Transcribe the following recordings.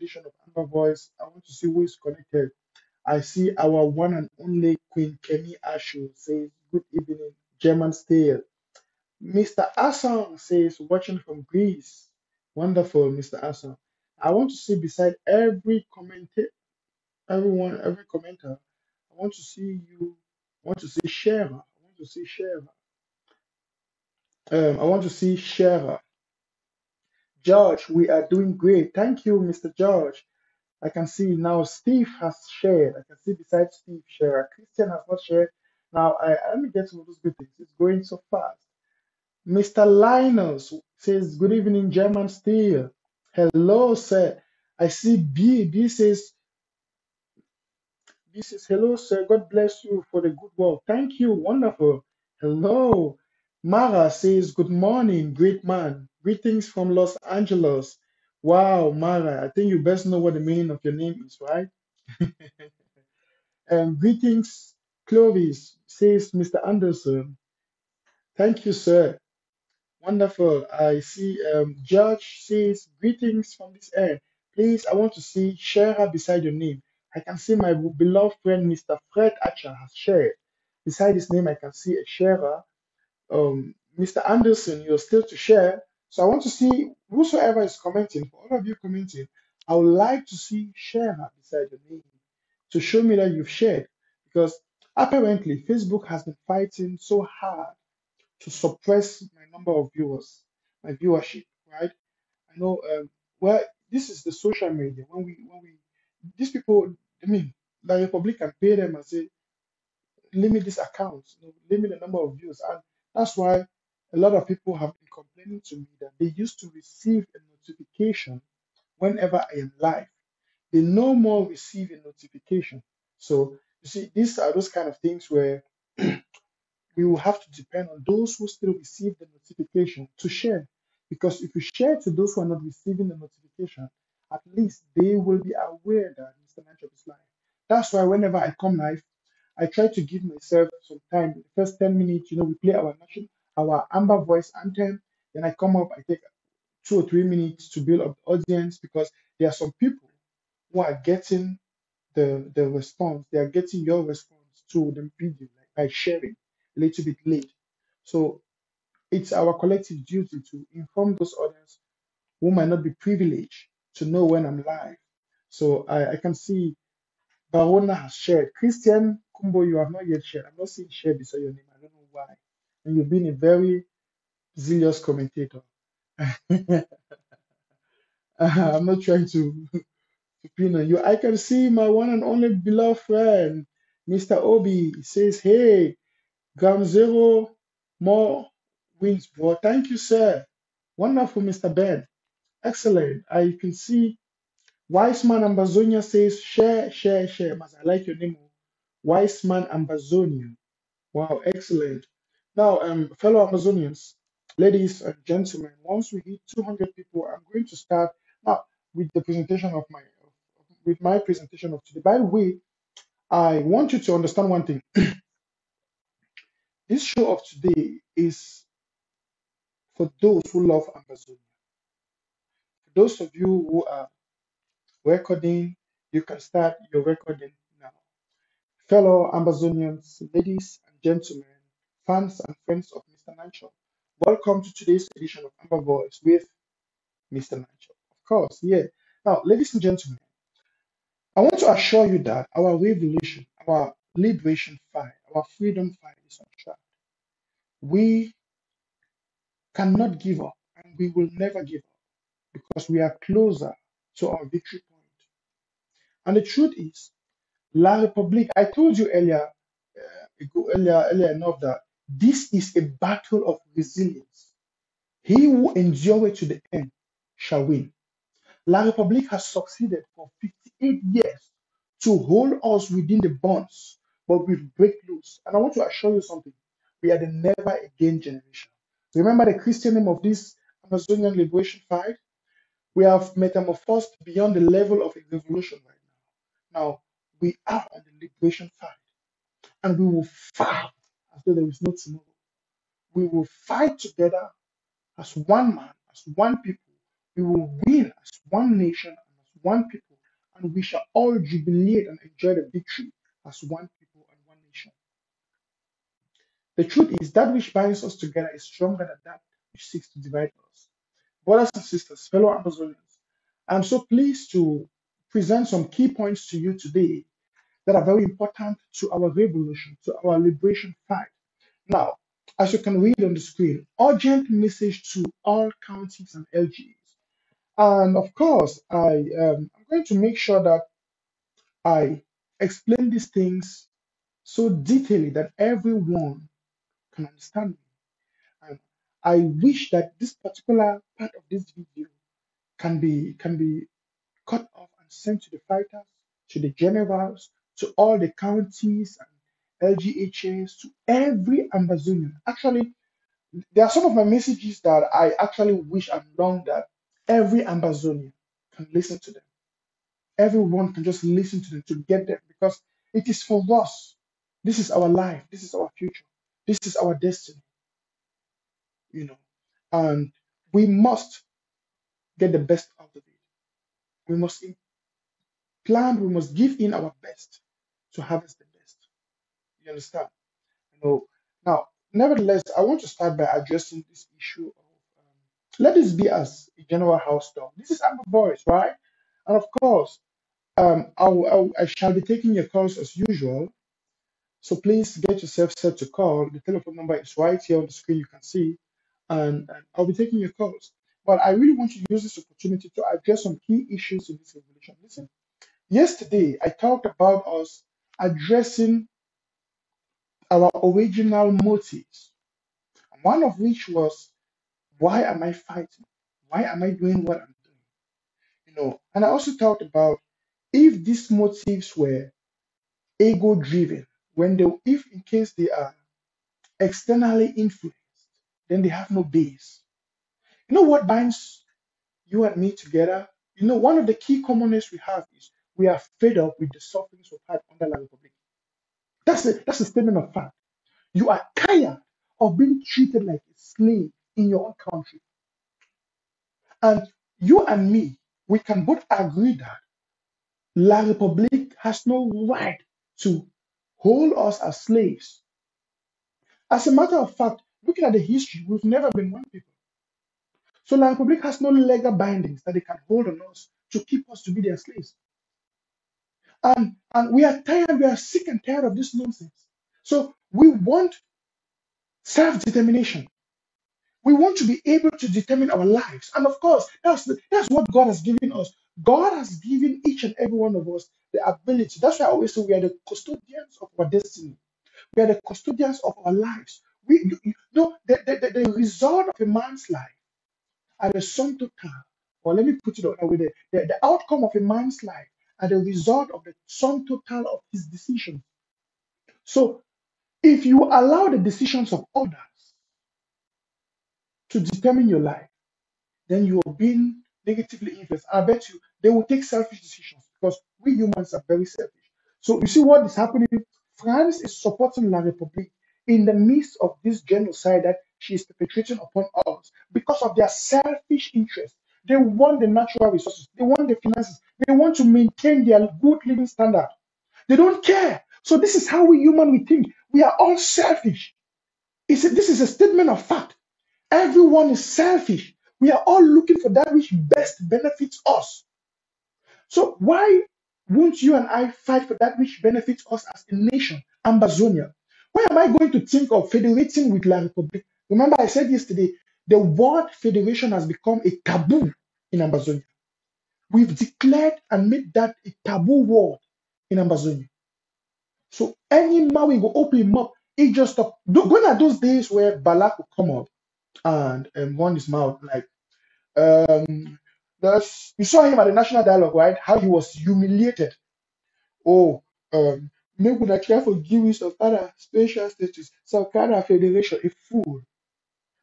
edition of Amber Voice. I want to see who is connected. I see our one and only Queen Kemi Ashu says, "Good evening, German Stale." Mr. Asang says, "Watching from Greece." Wonderful, Mr. Asang. I want to see beside every every commenter, I want to see you. I want to see Shara. I want to see Shara. I want to see Shara. George, we are doing great. Thank you, Mr. George. I can see now Steve has shared. I can see beside Steve share. Christian has not shared. Now let me get some of those good things. It's going so fast. Mr. Linus says, "Good evening, German Steel." Hello, sir. I see B. B says, "Hello, sir. God bless you for the good work." Thank you. Wonderful. Hello. Mara says, "Good morning, great man. Greetings from Los Angeles." Wow, Mara. I think you best know what the meaning of your name is, right? Greetings, Clovis, says Mr. Anderson. Thank you, sir. Wonderful. I see George says, "Greetings from this end. Please, I want to see Shara beside your name." I can see my beloved friend Mr. Fred Archer has shared. Beside his name, I can see a Shara. Mr. Anderson, you're still to share. So I want to see whosoever is commenting, for all of you commenting, I would like to see Shara beside your name to show me that you've shared. Because apparently, Facebook has been fighting so hard to suppress my number of viewers, my viewership, right? I know, well, this is the social media. These people, I mean, the Republic can pay them and say, limit this account, limit the number of views. And that's why a lot of people have been complaining to me that they used to receive a notification whenever I am live. They no more receive a notification. So, you see, these are those kind of things where we will have to depend on those who still receive the notification to share. Because if you share to those who are not receiving the notification, at least they will be aware that Mr. Nanchop is live. That's why whenever I come live, I try to give myself some time. The first 10 minutes, we play our Amber Voice anthem. Then I come up, I take 2 or 3 minutes to build up the audience because there are some people who are getting the response, they are getting your response to the video like by sharing a little bit late. So it's our collective duty to inform those others who might not be privileged to know when I'm live. So I can see Barona has shared. Christian Kumbo, you have not yet shared. I'm not seeing share beside your name. I don't know why. And you've been a very zealous commentator. I'm not trying to pin on you. I can see my one and only beloved friend, Mr. Obi, says, "Hey, Ground Zero, more wins, bro." Thank you, sir. Wonderful, Mr. Ben. Excellent. I can see Wiseman Ambazonia says, "Share, share, share." Mas, I like your name. Wiseman Ambazonia. Wow, excellent. Now, fellow Amazonians, ladies and gentlemen, once we hit 200 people, I'm going to start now with the presentation of my presentation of today. By the way, I want you to understand one thing. This show of today is for those who love Amazonia. For those of you who are recording, you can start your recording now. Fellow Amazonians, ladies and gentlemen, fans and friends of Mr. Nancho, welcome to today's edition of Amber Voice with Mr. Nancho. Of course, yeah. Now, ladies and gentlemen, I want to assure you that our revolution, our liberation fight, our freedom fight is on track. We cannot give up, and we will never give up because we are closer to our victory point. And the truth is, La Republique, I told you earlier enough that this is a battle of resilience. He who endures to the end shall win. La Republique has succeeded for 58 years to hold us within the bonds, but we break loose. And I want to assure you something. We are the never again generation. Remember the Christian name of this Amazonian liberation fight? We have metamorphosed beyond the level of a revolution right now. Now, we are on the liberation fight, and we will fight as though there is no tomorrow. We will fight together as one man, as one people. We will win as one nation and as one people, and we shall all jubilate and enjoy the victory as one people and one nation. The truth is that which binds us together is stronger than that which seeks to divide us. Brothers and sisters, fellow Amazonians, I'm so pleased to present some key points to you today that are very important to our revolution, to our liberation fight. Now, as you can read on the screen, urgent message to all counties and LGAs. And of course, I'm going to make sure that I explain these things so detailedly that everyone can understand me. And I wish that this particular part of this video can be cut off and sent to the fighters, to the generals, to all the counties and LGHAs, to every Amazonian. Actually, there are some of my messages that I actually wish and long that every Amazonian can listen to them. Everyone can just listen to them to get them because it is for us. This is our life. This is our future. This is our destiny, you know. And we must get the best out of it. We must plan, we must give in our best to harvest the best. You understand? You know, now, nevertheless, I want to start by addressing this issue of let this be as a general house talk. This is Amber Voice, right? And of course, I shall be taking your calls as usual. So please get yourself set to call. The telephone number is right here on the screen. You can see, and I'll be taking your calls. But I really want to use this opportunity to address some key issues in this revolution. Listen, yesterday I talked about us addressing our original motives, one of which was why am I fighting? Why am I doing what I'm doing? You know, and I also talked about if these motives were ego driven, if in case they are externally influenced, then they have no base. You know what binds you and me together? You know, one of the key commoners we have is we are fed up with the sufferings we've had under La Republic. That's a statement of fact. You are tired of being treated like a slave in your own country. And you and me, we can both agree that La Republique has no right to hold us as slaves. As a matter of fact, looking at the history, we've never been one people. So La Republique has no legal bindings that they can hold on us to keep us to be their slaves. And we are tired, we are sick and tired of this nonsense. So we want self-determination. We want to be able to determine our lives. And of course, that's what God has given us. God has given each and every one of us the ability. That's why I always say we are the custodians of our destiny. We are the custodians of our lives. You know, the result of a man's life are the sum total, or let me put it another way, the outcome of a man's life are the result of the sum total of his decisions. So if you allow the decisions of others to determine your life, then you are being negatively influenced. I bet you they will take selfish decisions because we humans are very selfish. So you see what is happening? France is supporting La République in the midst of this genocide that she is perpetrating upon us because of their selfish interests. They want the natural resources, they want the finances, they want to maintain their good living standard. They don't care. So this is how we human we think. We are all selfish. This is a statement of fact. Everyone is selfish. We are all looking for that which best benefits us. So why won't you and I fight for that which benefits us as a nation, Ambazonia? Why am I going to think of federating with La Republic? Remember, I said yesterday, the word federation has become a taboo in Ambazonia. We've declared and made that a taboo word in Ambazonia. So any man we go open him up, he just stop. When are those days where Balak will come up and run his mouth like you saw him at the national dialogue, right? How he was humiliated. Oh, make una try for give us of other special status, some kind of federation, a fool.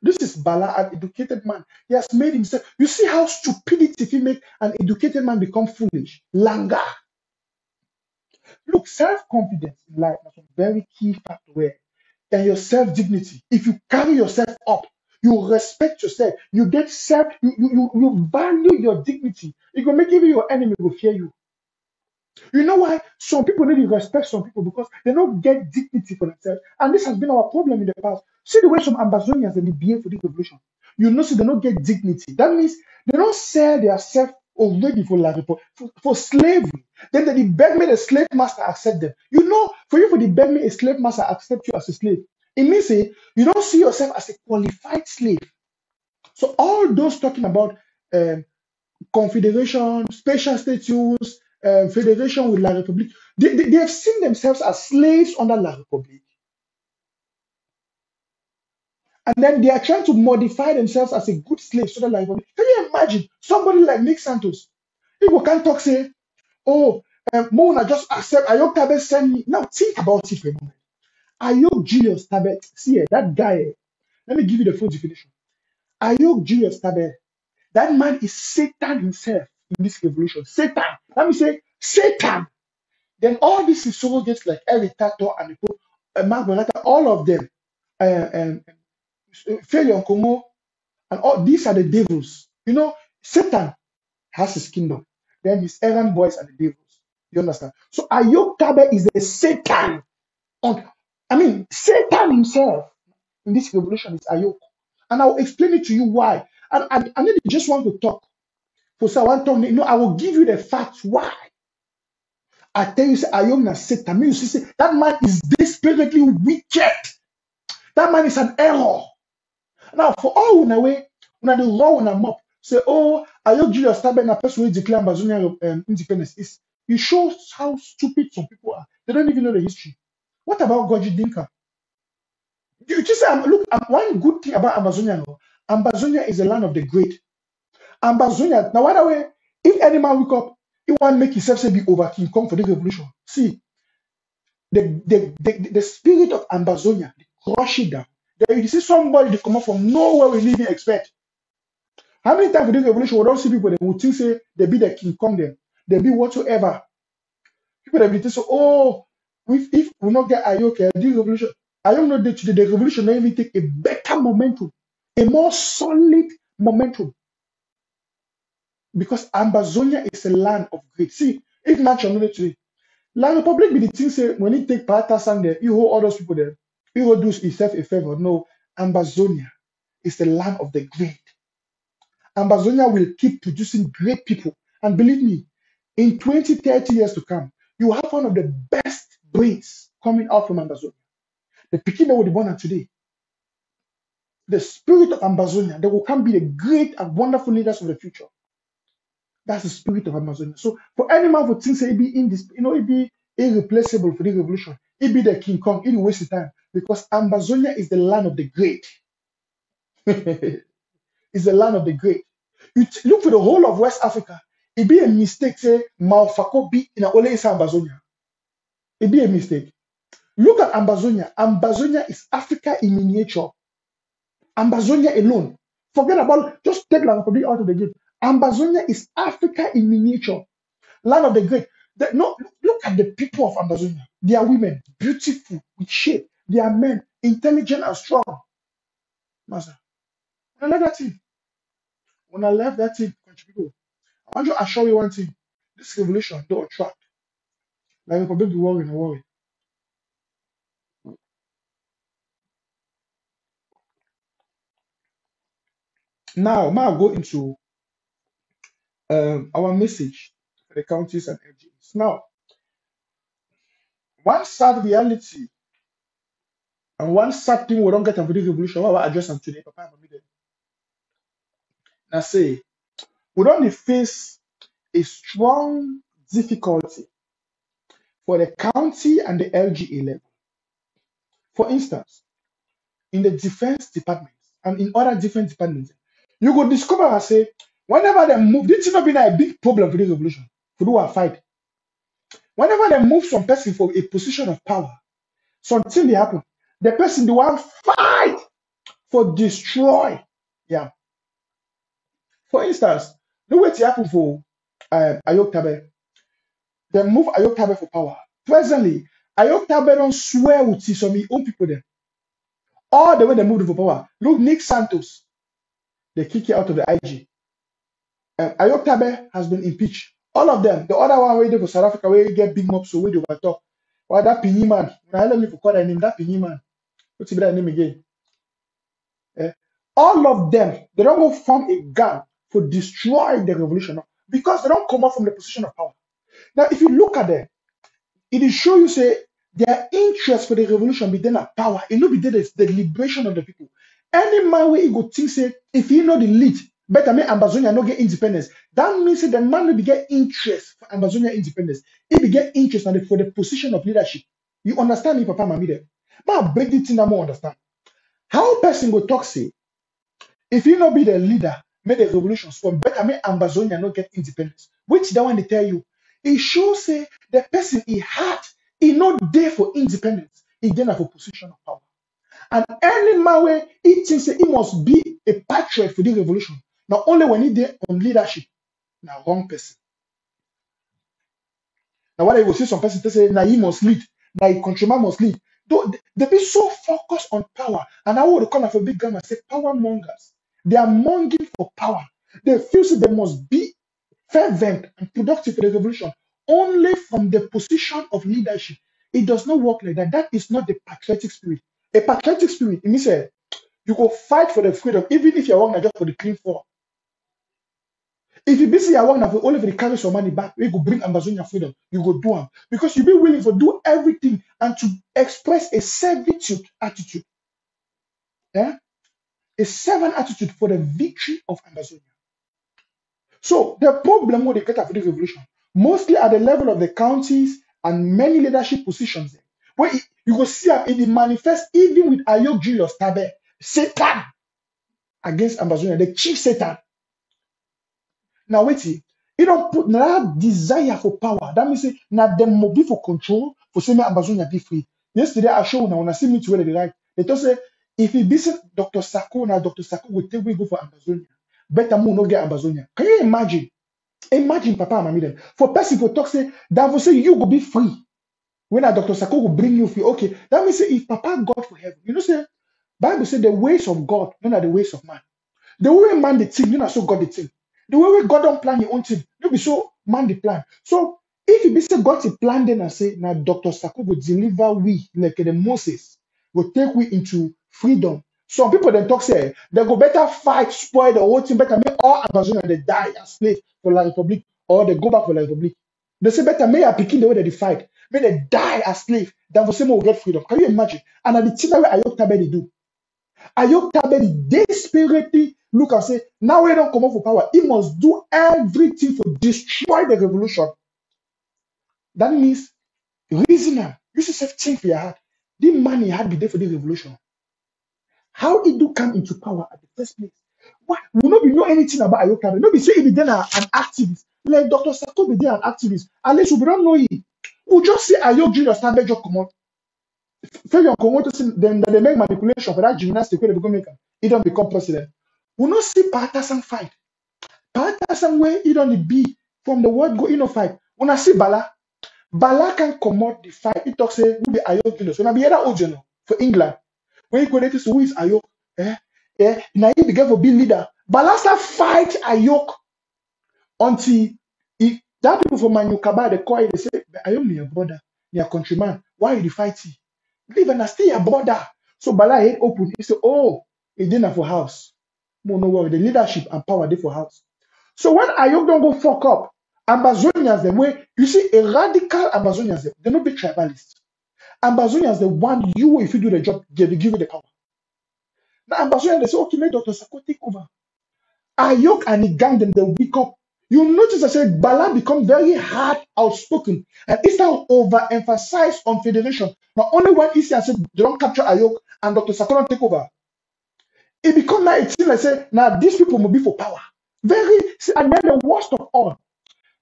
This is Bala, an educated man. He has made himself. You see how stupidity if he make an educated man become foolish. Langa. Look, self-confidence in life is a very key factor where and your self-dignity. If you carry yourself up, You respect yourself. You get self. You value your dignity. It will make even your enemy will fear you. You know why? Some people need to respect some people because they don't get dignity for themselves. And this has been our problem in the past. See the way some Ambazonians they behave for this revolution. You know, see, they don't get dignity. That means they don't sell themselves already for like for slavery. Then they beg me the slave master accept them. You know, for you for the beg me a slave master accept you as a slave. It means you don't see yourself as a qualified slave. So all those talking about um, confederation, special status, federation with La République. They have seen themselves as slaves under La République. And then they are trying to modify themselves as a good slave so that La République. Can you imagine somebody like Nick Santos? People can talk, say, oh, Mona just accept Ayok Tabet send me. Now think about it for a moment. Ayok Julius Tabet, see that guy, let me give you the full definition. Ayok Julius Tabet, that man is Satan himself in this revolution. Satan. Let me say, Satan. Then all these surrogates like Eric Tato and Mark Barata, all of them, Failure Congo, and all these are the devils. You know, Satan has his kingdom. Then his errand boys are the devils. You understand? So Ayok Tabe is the Satan. I mean, Satan himself in this revolution is Ayok. And I'll explain it to you why. And I need just want to talk. For so I want to know, I will give you the facts why. I tell you, say, Ayok na Satan. Me, you see, that man is desperately wicked. That man is an error. Now, for all in a way, when I do law on a mop, say, oh, Ayok Julius Tabe na person who declare Ambazonia independence is. It shows how stupid some people are. They don't even know the history. What about Goji Dinka? You just say, look, one good thing about Ambazonia, no, Ambazonia is the land of the great. Ambazonia, now, by the way, if any man wake up, he want to make himself say be over King Kong for the revolution. See, the spirit of Ambazonia, they crush it down. Then you see somebody they come up from nowhere we didn't expect. How many times for the revolution we don't see people that would think say they be the King Kong them, they be whatsoever. People that be think so, oh, if we not get Ayoke, the revolution, I don't know that today the revolution don't even take a better momentum, a more solid momentum. Because Ambazonia is a land of great. See, if not your knowledge today, La Republic be the thing say when he take Parata and there, you hold all those people there, he will do himself a favor. No, Ambazonia is the land of the great. Ambazonia will keep producing great people. And believe me, in 20, 30 years to come, you have one of the best brains coming out from Ambazonia. The Pekin that will be born today. The spirit of Ambazonia, they will come be the great and wonderful leaders of the future. That's the spirit of Amazonia. So for any man who thinks it be in this, it be irreplaceable for the revolution, it be the King Kong, it will waste the time. Because Amazonia is the land of the great. It's the land of the great. You look for the whole of West Africa, it be a mistake, say Malfako be in only Amazonia. It be a mistake. Look at Amazonia. Amazonia is Africa in miniature. Amazonia alone. Forget about just take La Republic out of the game. Amazonia is Africa in miniature. Land of the great. No, look at the people of Amazonia. They are women, beautiful, with shape. They are men, intelligent and strong. Master, when I left that thing, country people, I want to assure you one thing. This revolution don't attract. Like for big worry and worry. Now, I go into our message for the counties and LGs. Now, one sad reality and one sad thing we don't get for the revolution, what I address them today, Papa and Mommy. Now say, we don't face a strong difficulty for the county and the LGA level. For instance, in the defense department and in other different departments, you could discover and say, whenever they move, this is not been a big problem for the revolution, for do a fight. Whenever they move some person for a position of power, something they happen, the person they want fight for destroy. Yeah. For instance, the way it happened for Ayok Tabe, they move Ayok Tabe for power. Presently, Ayok Tabe don't swear with some own people there. All the way they moved for power. Look, Nick Santos, they kick you out of the IG. Ayok Tabe has been impeached. All of them. The other one waiting for South Africa where you get big mobs so where they over talk. Why that Pinyi man? When I let me call that name, that Pinyi man. What's that name again? All of them, they don't go form a gang to destroy the revolution because they don't come out from the position of power. Now, if you look at them, it will show you say their interest for the revolution be then a power. It not be there the liberation of the people. Any man where he go think say if he know the lead, better make Ambazonia not get independence. That means that the man will be get interest for Ambazonia independence. He be get interest for the position of leadership. You understand me, Papa Mami? There, man, break the thing that more understand. How a person go talk say if you not be the leader, make the revolution storm. Better make Ambazonia not get independence. Which the one they tell you, it shows say the person he had, he not there for independence. He there for position of power. And any man where he thinks he must be a patriot for the revolution. Not only when he there on leadership, now wrong person. Now what I will see some person say, now he must lead, now he countryman must lead. They be so focused on power, and I would call for big grammar say power mongers. They are monging for power. They feel that they must be fervent and productive for the revolution only from the position of leadership. It does not work like that. That is not the patriotic spirit. A patriotic spirit, it means you go fight for the freedom, even if you're working just for the clean floor. If you busy you're working only for the carry some money back, you go bring Ambazonia freedom, you go do them. Because you be willing to do everything and to express a servitude attitude. Yeah? A servant attitude for the victory of Ambazonia. So the problem with the get after the revolution, mostly at the level of the counties and many leadership positions, where you go see it manifest even with Ayok Julius Tabe, Satan against Ambazonia, the chief Satan. Now wait, he don't put that desire for power. That means now them must be for control for saying Ambazonia be free. Yesterday I showed now when I see me to where they right. They just say if he visit Dr. Sako, now Dr. Sako will take we go for Ambazonia. Better move no get Ambazonia. Can you imagine? Imagine Papa and Mammy them. For person to talk say that will say you will be free. When a Dr. Sako will bring you free. Okay, that means say if Papa God for heaven, you know say Bible say the ways of God, not are the ways of man. The way man the thing, you know so God the thing. The way God don't plan your own thing, you be so man the plan. So if you be say God the plan, then I say now Dr. Sako will deliver we like the Moses will take we into freedom. Some people then talk say they go better fight, spoil the whole thing, better make all Amazonians they die as slaves for La Republic or they go back for La Republic. They say better may I picking the way they fight, may they die as slaves than for say more get freedom. Can you imagine? And at the thing that Ayok Tabe they do. Ayok Tabe desperately look and say, now we don't come up for power. He must do everything to destroy the revolution. That means reasoner. This is a thing for your heart. The money had be there for the revolution. How he do come into power at the first place? Why? We not be know anything about Ayok Tabe. Not be say he be then an activist. Like Dr. Sako be there an activist. Unless we don't know him. We just say Ayok Julius Tabe just come out. Failure come to see them that they make manipulation for that gymnastic where they become maker. He don't become president. We not see Patasan fight. Patasan where he don't be from the word go in a fight. When I see Bala can come out the fight. He talks say who be Ayok Julius. When I be other Ojeno for England. When you connect to who is Ayok, now he began to be leader. Bala start fight Ayok until that people from Manukaba they call it, they say, Ayok me your brother, your countryman. Why you fighting? Leave and stay your brother. So Bala head open. He said, oh, he didn't for house. No worry, the leadership and power they for house. So when Ayok don't go fuck up, Ambazonians the way you see a radical Ambazonians, they're not big tribalists. Ambazonians the one you if you do the job, they give you the power. Now Ambazonians they say, okay, let Dr. Sako take over. Ayok and the gang them they wake up. You notice I said Bala become very hard outspoken and instead overemphasize on federation. Not only when he said they don't capture Ayok and Dr. Sako don't take over. It become now it seems like say now these people will be for power. Very and then the worst of all.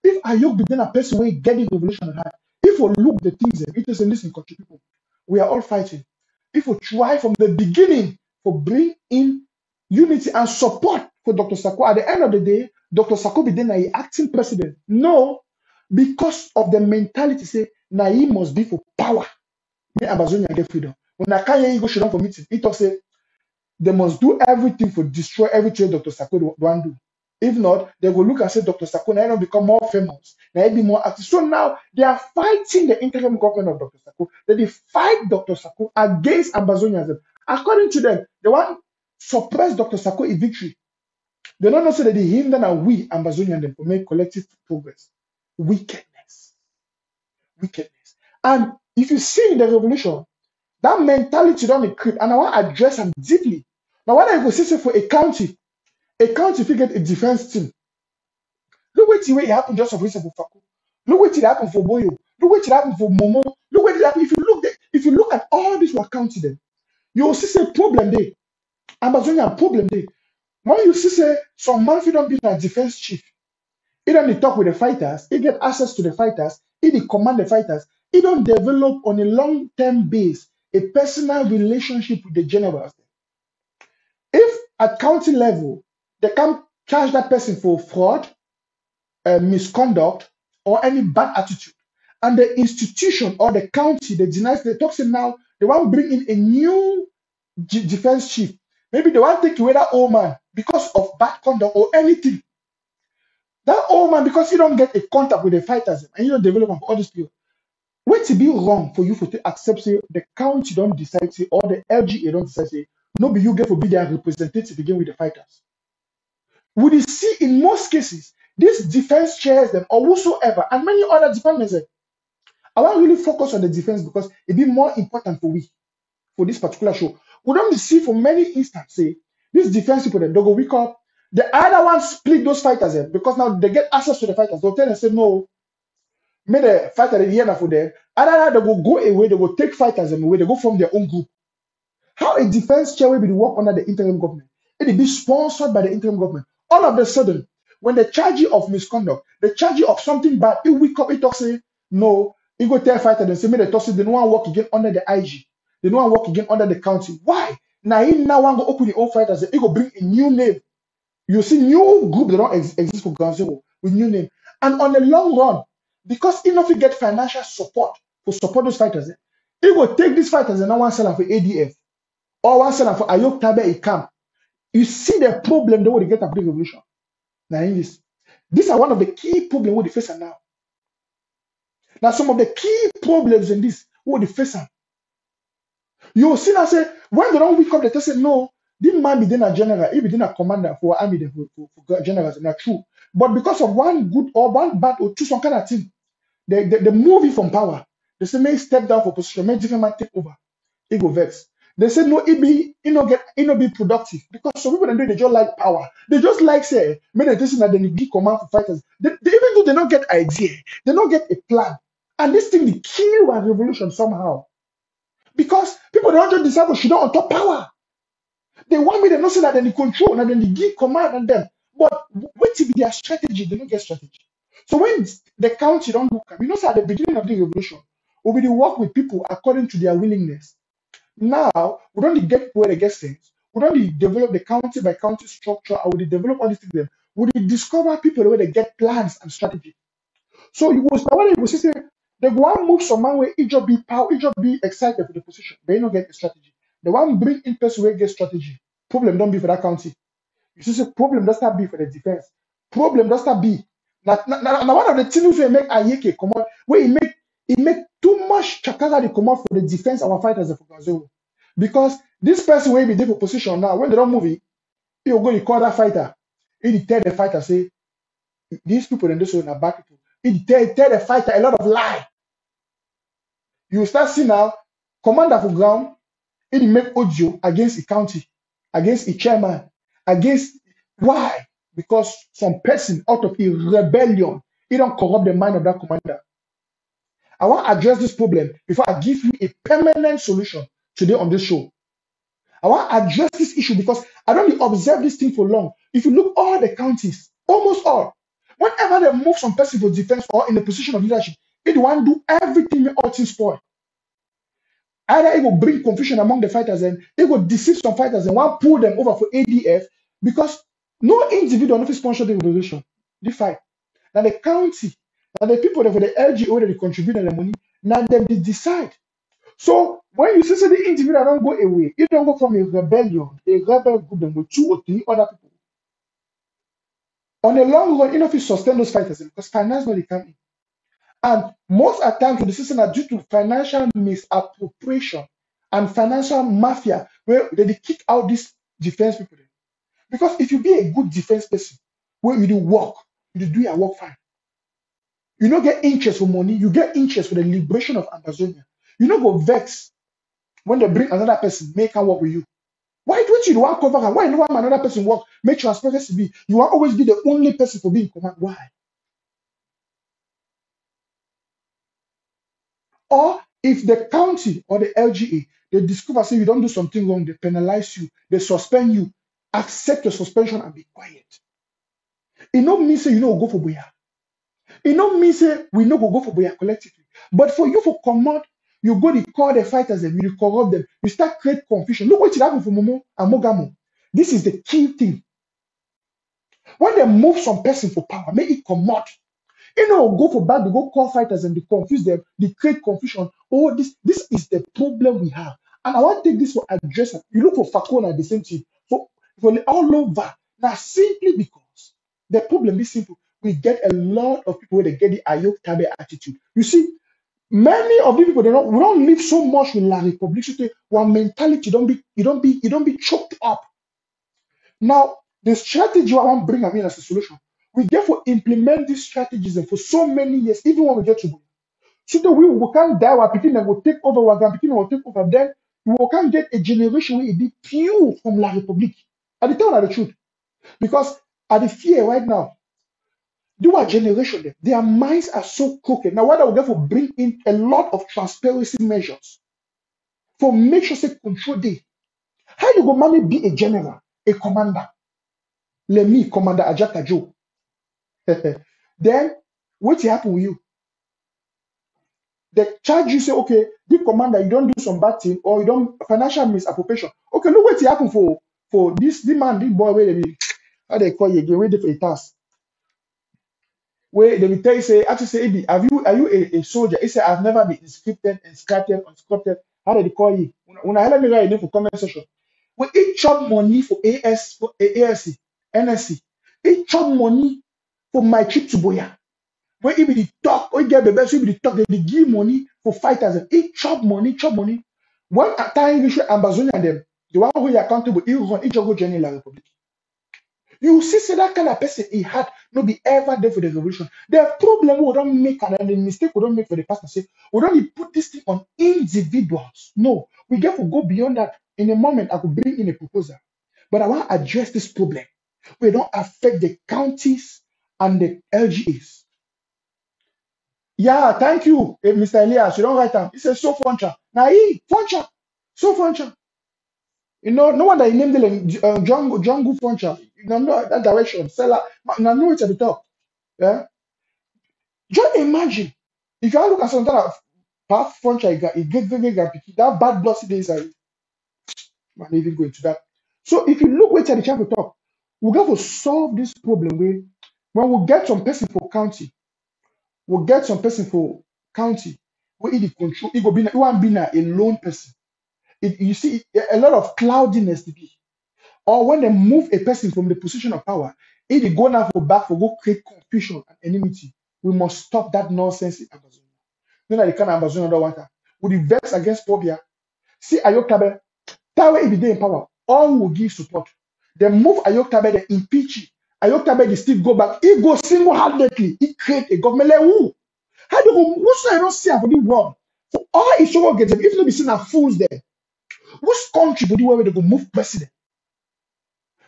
If Ayok begin a person where get the revolution at heart, if we look the things there, it is a listen country people. We are all fighting. If we try from the beginning to bring in unity and support for Dr. Sako, at the end of the day, Dr. Sako be then a acting president. No, because of the mentality say now he must be for power. May Amazonia get freedom. When I can't hear you go shut down for meeting, it talk say they must do everything for destroy everything Dr. Sako don't do. If not, they will look and say Dr. Sako now become more famous, now be more active. So now they are fighting the interim government of Dr. Sako. They fight Dr. Sako against Ambazonians. According to them, they want suppress Dr. Sako in victory. They don't know say that they hinder and we Ambazonians them to make collective progress. Wickedness. Wickedness. And if you see in the revolution, that mentality don't creep, and I want to address them deeply. Now, when I go say for a county figure a defense team. Look what it happened just of recent for Faku. Look what it happened for Boyo. Look what it happened for Momo. Look what it happened. If you look at all these were county them, you will see say problem there. Amazonian problem there. When you see say some man don't be a defense chief, he don't talk with the fighters, he get access to the fighters, he command the fighters, he don't develop on a long-term base a personal relationship with the generals. If at county level, they can charge that person for fraud, misconduct, or any bad attitude, and the institution or the county, they deny, they talk say now, they want to bring in a new defense chief. Maybe they want to take away that old man because of bad conduct or anything. That old man, because you don't get a contact with the fighters and you don't develop all these people. Wait to be wrong for you to accept say the county don't decide say or the LGA don't decide say no be you get to be their representative again with the fighters. We will see in most cases these defense chairs them or whosoever and many other departments. I want to really focus on the defense because it be more important for we for this particular show. We don't see for many instances say these defense people them they go wake up. The other one split those fighters because now they get access to the fighters. They'll tell them say no. May the fighter the year for them. Other they will go away, they will take fighters away, they go from their own group. How a defense chair will be work under the interim government? It will be sponsored by the interim government. All of a sudden, when they charge you of misconduct, they charge you of something bad, it wake up, it talk say, no, it go tell fighter, they say, may they talk say, they don't want to work again under the IG. They don't want to work again under the county. Why? Now, he now want to open the old fighters, it go bring a new name. You see new group that don't exist for ground zero with new name. And on the long run, because if you get financial support to support those fighters, it will take these fighters and now one sell them for ADF or one sell them for Ayok Tabe camp. You see the problem they will get after the revolution. Now, these are one of the key problems we face now. Now, some of the key problems in this we face. You will see now say when they don't wake up, they say no. This man be then a general, he be then a commander for army, for generals, not true. But because of one good or one bad or two some kind of thing, they move it from power. They say may step down for position, may different man take over. He go vex. They say no, he no be productive because some people they just like power. They just like say, may they listen that they give command for fighters. They even though they don't get idea, they don't get a plan, and this thing they kill our revolution somehow because people don't just decide she don't on top power. They want me to not say that they control and then they give command on them. But wait till their strategy, they don't get strategy. So when the county don't look at, say at the beginning of the revolution, we will work with people according to their willingness. Now, we don't get where they get things. We don't develop the county by county structure, or we develop all these things. We discover people where they get plans and strategy. So you will when you will say they go and move some man where each of be power, each of be excited for the position, but you don't get a strategy. The one bring in person where get strategy. Problem don't be for that county. You see, problem does not be for the defense. Problem does not be. Now one of the things we make Ayeke come on, where it make too much chakara they come out for the defense our fighters for Brazil. Because this person will be there for position now. When they don't move it, he will go to call that fighter. He tell the fighter say, these people and this one are bad people. He tell the fighter a lot of lie. You start seeing now, commander for ground, he make audio against the county, against the chairman, against why? Because some person out of a rebellion, he don't corrupt the mind of that commander. I want to address this problem before I give you a permanent solution today on this show. I want to address this issue because I don't observe this thing for long. If you look all the counties, almost all, whenever they move some person for defense or in a position of leadership, they want to do everything make all things spoil. Either it will bring confusion among the fighters and it will deceive some fighters and want to pull them over for ADF because no individual of sponsor the revolution. The fight. Now the county, now the people that for the LGO that they contribute the money, now them they decide. So when you see the individual don't go away, you don't go from a rebellion, a rebel group, then with 2 or 3 other people. On a long run, you know if you sustain those fighters because finance money come in. And most at times, the system are due to financial misappropriation and financial mafia, where they kick out these defense people. Because if you be a good defense person, where you do work, you do your work fine. You don't get interest for money, you get interest for the liberation of Amazonia. You don't go vex when they bring another person, make her work with you. Why don't you want cover her? Why no want another person work? Make transparency be. You will always be the only person for being in command. Why? Or if the county or the LGA they discover say you don't do something wrong, they penalize you, they suspend you, accept your suspension and be quiet. It no mean say you know go for boya. It no mean say we no go for boya collectively. But for you for command, you go to call the fighters and you corrupt them, you start create confusion. Look what happened for Momo and Mogamo. This is the key thing. When they move some person for power, make it come out. You know, go for back, they go call fighters and they confuse them, they create confusion. Oh, this is the problem we have. And I want to take this for address. You look for Fakona, the same thing. For all over. Now, simply because the problem is simple. We get a lot of people where they get the Ayok Tabe attitude. You see, many of these people we don't live so much with La Republic. One mentality you don't be choked up. Now, the strategy I want to bring in as a solution, we get to implement these strategies and for so many years, even when we get to go. So that we can't die while people will take over, while people will take over, then we can't get a generation where it be pure from La Republic. At the time of the truth. Because at the fear right now, do our generation, their minds are so crooked. Now, what I will get for bring in a lot of transparency measures for make sure say control day. How you go mommy be a general, a commander? Let me, Commander Ajaka Joe. Then what happen with you? They charge you, say, okay, the commander, you don't do some bad thing or you don't financial misappropriation. Okay, look what happen for this the man, this boy, where they be, how they call you again, wait for a task. Where they will tell you, say, actually say, "Ebi, are you a soldier?" He said, I've never been inscripted, unscripted. How do they call you? When I let me write a name for comment section. We each chop money for ASC, NSC. Each chop money for my trip to Boya. When he be the talk, when he get the best, he be the talk, they give money for fighters. And he chop money, chop money. One at time, we should Ambazonia them. The one who is accountable, he run each other journey in La Republic. You see, say that kind of person he had no be ever there for the revolution. The problem we don't make and the mistake we don't make for the past say we don't put this thing on individuals. No, we get to go beyond that. In a moment, I could bring in a proposal, but I want to address this problem. We don't affect the counties and the LGAs. Yeah, thank you, Mr. Elias. You don't write down. He says so funcha. Now he funcha, so funcha. You know, no wonder he named it Jungle Funcha. You know that direction. Seller, now know it at the top. Yeah. Just imagine if you look at some kind of path Funcha, it get very that bad blood days are man even go into that. So if you look wait at the chapter top, we got to solve this problem when we get some person for county, we'll get some person for county, we the control, it will be it won't be a lone person. You see a lot of cloudiness to be. Or when they move a person from the position of power, if they go now for back for go create confusion and enmity, we must stop that nonsense in Amazonia. You know, the kind of Amazonia don't want that. With the vex against Pobia, see Ayok Tabe, that way if they in power, all will give support. They move Ayok Tabe, they impeach him. Ayok Tabe, they still go back. He go single-handedly, he create a government like who? How do you go? Who's I don't see for the world? For all his show get them, if they be seen as fools there, which country would you where they go move president?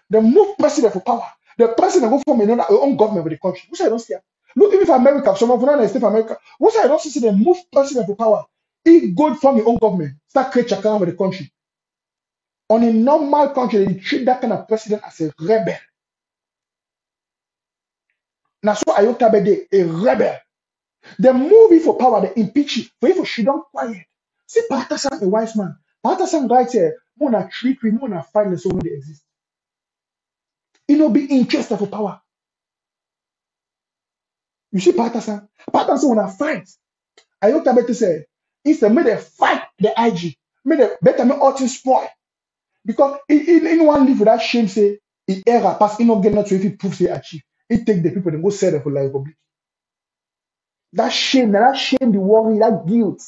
They move president for power. The president go form another own government with the country. Which I don't see. Look, even if America, someone from the state of America, which I don't see them move president for power. He go from your own government, start create chakana with the country. On a normal country, they treat that kind of president as a rebel. Now, so Ayok Tabe a rebel. They move it for power, they impeach it. For if she don't quiet. See, Patasan a wise man. Patasan right here, more than trickery, more than violence, so when they exist. It will be interested for power. You see, Patasan when I fight, Ayok Tabe say, Instead, may they fight the IG. May they better make all things spoil. Because in one live without shame, say, in error, pass in not get not to if it proves they achieve. It take the people and go sell them for like public. That shame, the worry, that guilt.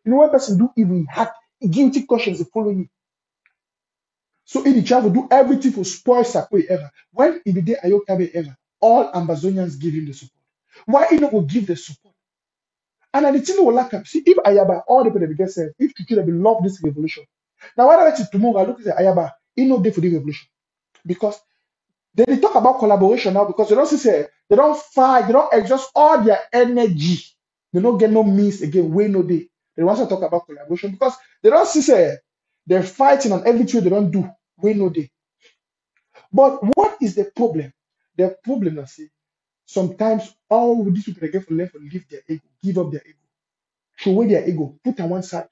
You know, when person do evil, guilty conscience will follow you. So if the child will do everything to spoil Sakwe ever. When in the day Ayokabe ever, all Ambazonians give him the support. Why he not will give the support? And the thing will lack up. See, if Ayaba, all the people that get said, if Chuchu they will love this revolution. Now, why don't tomorrow I look at Ayaba, he no day for the revolution. Because they talk about collaboration now because they don't say they don't fight, they don't exhaust all their energy. They don't get no means again, way no day. They want to talk about collaboration because they don't say they're fighting on everything they don't do, way no day. But what is the problem? The problem is sometimes all these people they get for left will leave their ego, give up their ego, throw away their ego, put on one side,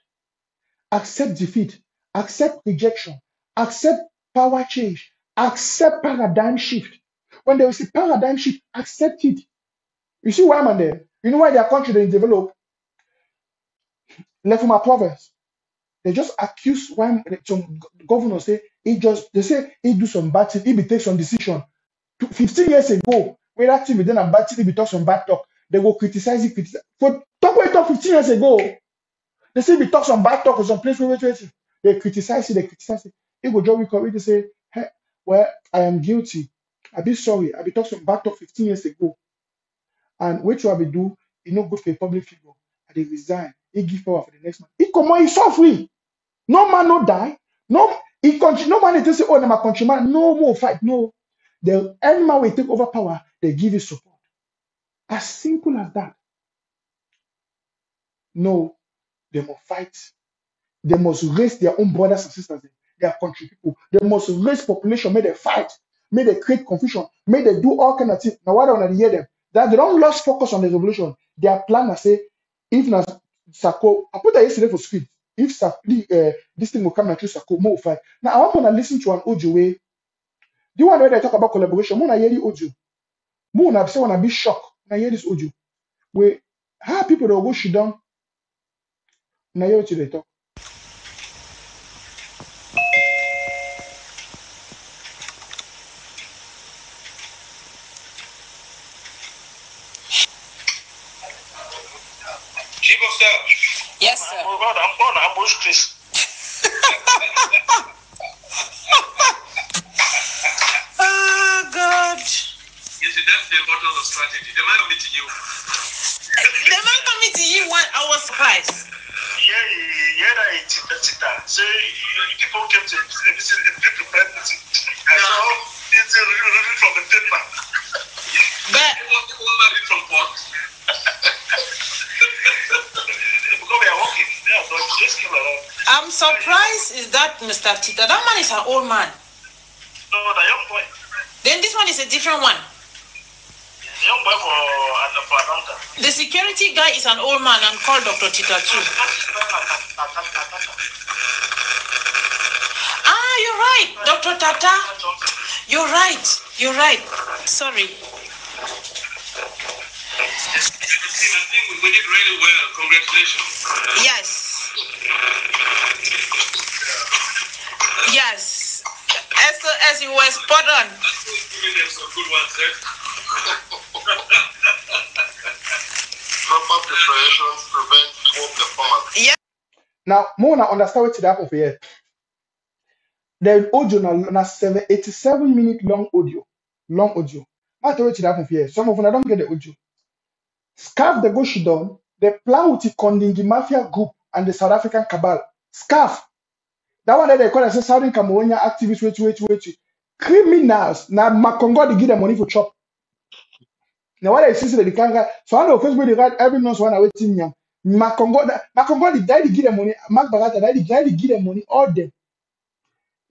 accept defeat, accept rejection, accept power change, accept paradigm shift. When they will see paradigm shift, accept it. You see why I'm there? You know why their country they develop? Left from our province. They just accuse one some governors say they say he do some bad thing, he be take some decision. 15 years ago, when that thing be done and bad thing, he be talk some bad talk. They go criticize it, For talk we talk 15 years ago. They say we talk some bad talk or some place wait. They criticize it. He go just wake up, they say, hey, well, I am guilty. I be sorry. I be talk some bad talk 15 years ago. And what you have to do, you know, good for a public figure. And they resign. He give power for the next man. He come on, he so free. No man no die. No, no man they say, oh, I'm a countryman. No more fight. No. The any man will take over power, they give you support. As simple as that. No, they must fight. They must raise their own brothers and sisters, their country people. They must raise population, may they fight, may they create confusion, may they do all kind of things. Now, why don't I hear them? That they don't lose focus on the revolution. Their plan is say, if na Sako, I put that yesterday for speed. If this thing will come and choose Sako, more fight. Now, I want to listen to an audio way. The one where they talk about collaboration, more I hear the audio. More I say when I be shocked when I hear this audio. Where how people that go shit down, now hear what they talk. Chief of Staff. Yes, sir. I'm going to ambush Chris. Oh, God. Yes, that's the bottom of strategy. The man coming to you. The man coming to you when I was surprised. Yeah, so people came to visit a big pregnancy. And so it's really from the paper. But it was from what? I'm surprised is that Mr. Tita. That man is an old man. No, the young boy. Then this one is a different one. The young boy for Adamka. The security guy is an old man and called Dr. Tita too. Ah, you're right, Dr. Tata. You're right. Sorry. I think we did really well. Congratulations. Yes. As you were spot on. Some good ones, Proper preparations prevent poor performance. Yeah. Now, more now understand what happened for here. The audio now 87 minute long audio. I tell you what happened for here. Some of them I don't get the audio. Scarf the go down. The plan with the Kondingi Mafia group and the South African cabal. Scarf. That one that they call as Southern Cameroonian activists, wait. Criminals. Now Makongo they give them money for chop. Now what I see the can't. So I know Facebook they write every month one waiting young. Makongo the daddy give them money. Mark Barata daddy give them money. All them.